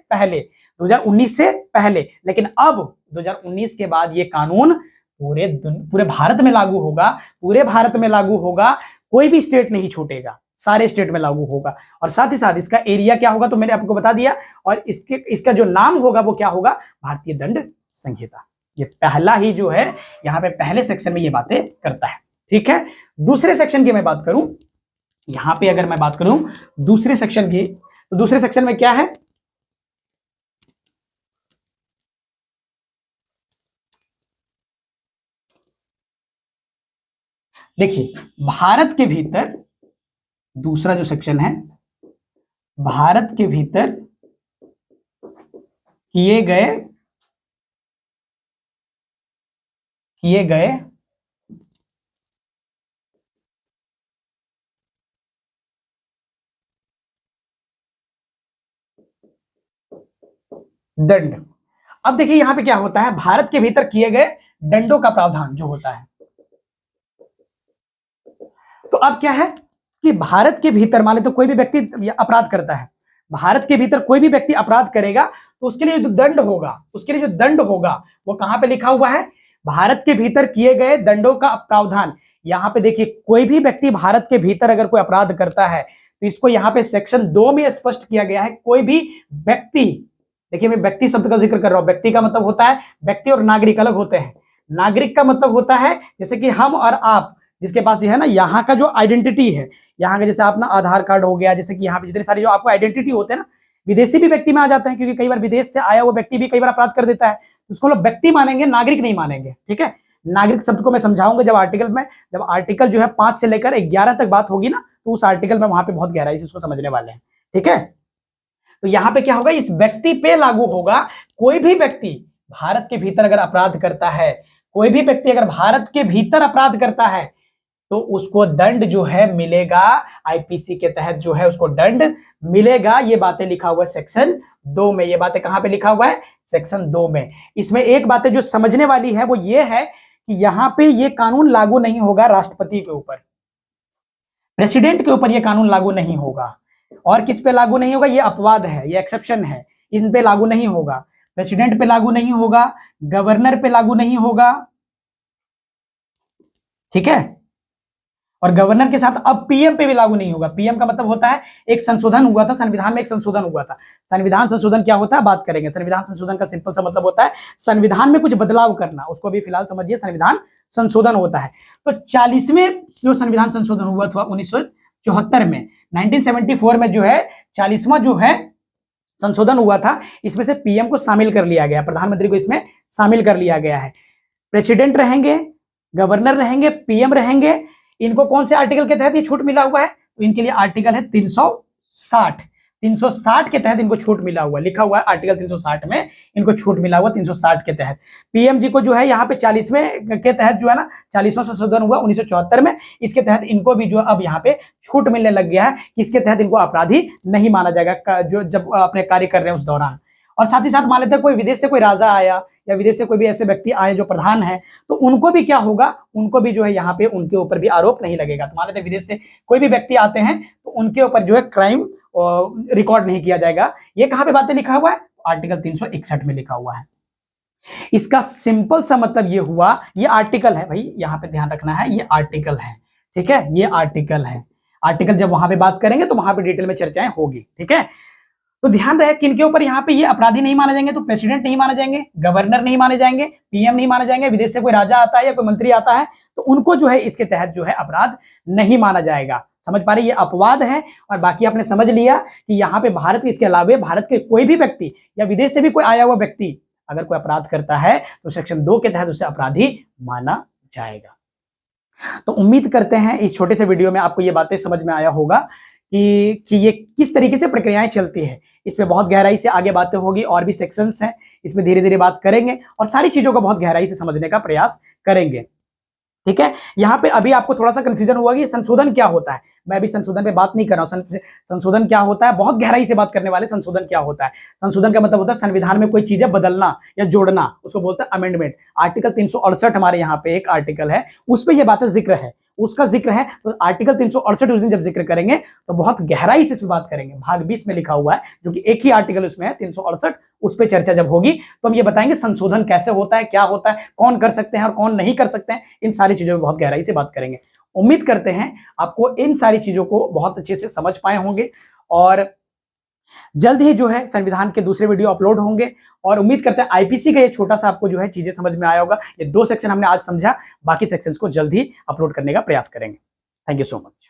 पहले। लेकिन अब 2019 के बाद ये कानून पूरे भारत में लागू होगा, पूरे भारत में लागू होगा, कोई भी स्टेट नहीं छूटेगा, सारे स्टेट में लागू होगा। और साथ ही साथ इसका एरिया क्या होगा, तो मैंने आपको बता दिया। और इसका जो नाम होगा वो क्या होगा, भारतीय दंड संहिता। ये पहला ही जो है यहां पे पहले सेक्शन में ये बातें करता है। ठीक है, दूसरे सेक्शन की मैं बात करूं, यहां पे अगर मैं बात करूं दूसरे सेक्शन की, तो दूसरे सेक्शन में क्या है, देखिए भारत के भीतर दूसरा जो सेक्शन है, भारत के भीतर किए गए दंड। अब देखिए यहां पे क्या होता है, भारत के भीतर किए गए दंडों का प्रावधान जो होता है। तो अब क्या है कि भारत के भीतर मान ले तो कोई भी व्यक्ति अपराध करता है, भारत के भीतर कोई भी व्यक्ति अपराध करेगा तो उसके लिए जो दंड होगा, वो कहां पे लिखा हुआ है, भारत के भीतर किए गए दंडों का प्रावधान। यहां पे देखिए कोई भी व्यक्ति भारत के भीतर अगर कोई अपराध करता है तो इसको यहां पे सेक्शन 2 में स्पष्ट किया गया है। कोई भी व्यक्ति, देखिए मैं व्यक्ति शब्द का जिक्र कर रहा हूं, व्यक्ति का मतलब होता है, व्यक्ति और नागरिक अलग होते हैं। नागरिक का मतलब होता है जैसे कि हम और आप, जिसके पास ये है ना यहाँ का जो आइडेंटिटी है, यहाँ का जैसे अपना आधार कार्ड हो गया, जैसे कि यहाँ पे जितने सारे जो आपको आइडेंटिटी होते हैं ना, विदेशी भी व्यक्ति में आ जाते हैं, क्योंकि कई बार विदेश से आया वो व्यक्ति भी कई बार अपराध कर देता है, तो उसको लोग व्यक्ति मानेंगे, नागरिक नहीं मानेंगे। ठीक है, नागरिक शब्द को मैं समझाऊंगा जब आर्टिकल जो है 5 से लेकर 11 तक बात होगी ना, तो उस आर्टिकल में वहां पे बहुत गहराई से उसको समझने वाले हैं। ठीक है, तो यहां पे क्या होगा, इस व्यक्ति पे लागू होगा। कोई भी व्यक्ति भारत के भीतर अगर अपराध करता है, कोई भी व्यक्ति अगर भारत के भीतर अपराध करता है तो उसको दंड जो है मिलेगा, आईपीसी के तहत जो है उसको दंड मिलेगा। ये बातें लिखा हुआ है सेक्शन 2 में। ये बातें कहां पे लिखा हुआ है, सेक्शन 2 में। इसमें एक बात जो समझने वाली है वो ये है कि यहां पे ये कानून लागू नहीं होगा राष्ट्रपति के ऊपर, प्रेसिडेंट के ऊपर ये कानून लागू नहीं होगा। और किस पे लागू नहीं होगा, ये अपवाद है, ये एक्सेप्शन है, इन पे लागू नहीं होगा। प्रेसिडेंट पे लागू नहीं होगा, गवर्नर पे लागू नहीं होगा। ठीक है, और गवर्नर के साथ अब पीएम पे भी लागू नहीं होगा। पीएम का मतलब होता है एक संशोधन हुआ था संविधान में, एक संशोधन हुआ था। संविधान संशोधन क्या होता है बात करेंगे। संविधान संशोधन का सिंपल सा मतलब होता है संविधान में कुछ बदलाव करना, उसको भी फिलहाल समझिए संविधान संशोधन होता है। तो 40वें जो संविधान संशोधन हुआ था 1974 में, 1974 में जो है 40वां जो है संशोधन हुआ था। इसमें से पीएम को शामिल कर लिया गया, प्रधानमंत्री को इसमें शामिल कर लिया गया है। प्रेसिडेंट रहेंगे, गवर्नर रहेंगे, पीएम रहेंगे। इनको कौन से आर्टिकल के तहत ये छूट मिला हुआ है, तो इनके लिए आर्टिकल है 360। 360 के तहत इनको छूट मिला हुआ, लिखा हुआ है आर्टिकल 360 में इनको छूट मिला हुआ 360 के तहत। पीएमजी को जो है यहाँ पे 40वें के तहत जो है ना 40वां संशोधन हुआ 1974 में, इसके तहत इनको भी जो अब यहाँ पे छूट मिलने लग गया है कि इसके तहत इनको अपराधी नहीं माना जाएगा जो जब अपने कार्य कर रहे हैं उस दौरान। और साथ ही साथ मान लेते हैं कोई विदेश से कोई राजा आया या विदेश से कोई भी ऐसे व्यक्ति आए जो प्रधान है, तो उनको भी क्या होगा, उनको भी जो है यहाँ पे उनके ऊपर भी आरोप नहीं लगेगा। तो मान लेते हैं विदेश से कोई भी व्यक्ति आते हैं तो उनके ऊपर जो है क्राइम रिकॉर्ड नहीं किया जाएगा। ये कहाँ पे बातें लिखा हुआ है, आर्टिकल 361 में लिखा हुआ है। इसका सिंपल सा मतलब ये हुआ, ये आर्टिकल है भाई, यहाँ पे ध्यान रखना है, ये आर्टिकल है, ठीक है, ये आर्टिकल है। आर्टिकल जब वहां पे बात करेंगे तो वहां पे डिटेल में चर्चाएं होगी, ठीक है। तो ध्यान रहे किनके ऊपर यहाँ पे ये अपराधी नहीं माने जाएंगे, तो प्रेसिडेंट नहीं माने जाएंगे, गवर्नर नहीं माने जाएंगे, पीएम नहीं माने जाएंगे, विदेश से कोई राजा आता है या कोई मंत्री आता है तो उनको जो है इसके तहत जो है अपराध नहीं माना जाएगा। समझ पा रहे, ये अपवाद है। और बाकी आपने समझ लिया कि यहाँ पे भारत के इसके अलावा भारत के कोई भी व्यक्ति या विदेश से भी कोई आया हुआ व्यक्ति अगर कोई अपराध करता है तो सेक्शन 2 के तहत उसे अपराधी माना जाएगा। तो उम्मीद करते हैं इस छोटे से वीडियो में आपको ये बातें समझ में आया होगा कि ये किस तरीके से प्रक्रियाएं चलती है। इसमें बहुत गहराई से आगे बातें होगी, और भी सेक्शंस हैं, इसमें धीरे धीरे बात करेंगे और सारी चीजों को बहुत गहराई से समझने का प्रयास करेंगे, ठीक है। यहाँ पे अभी आपको थोड़ा सा कंफ्यूजन हुआ कि संशोधन क्या होता है। मैं अभी संशोधन पे बात नहीं कर रहा हूँ। संशोधन क्या होता है, बहुत गहराई से बात करने वाले संशोधन क्या होता है। संशोधन का मतलब होता है संविधान में कोई चीजें बदलना या जोड़ना, उसको बोलते हैं अमेंडमेंट। आर्टिकल 368 हमारे यहाँ पे एक आर्टिकल है, उस पर यह बातें जिक्र है, उसका जिक्र है। तो आर्टिकल 368 उस दिन जब जिक्र करेंगे तो बहुत गहराई से इस पर बात करेंगे। भाग 20 में लिखा हुआ है, जो कि एक ही आर्टिकल उसमें है 368, उस पर चर्चा जब होगी तो हम ये बताएंगे संशोधन कैसे होता है, क्या होता है, कौन कर सकते हैं और कौन नहीं कर सकते हैं। इन सारी चीजों में बहुत गहराई से बात करेंगे। उम्मीद करते हैं आपको इन सारी चीजों को बहुत अच्छे से समझ पाए होंगे, और जल्द ही जो है संविधान के दूसरे वीडियो अपलोड होंगे। और उम्मीद करते हैं आईपीसी का ये छोटा सा आपको जो है चीजें समझ में आया होगा। ये 2 सेक्शन हमने आज समझा, बाकी सेक्शंस को जल्द ही अपलोड करने का प्रयास करेंगे। Thank you so much.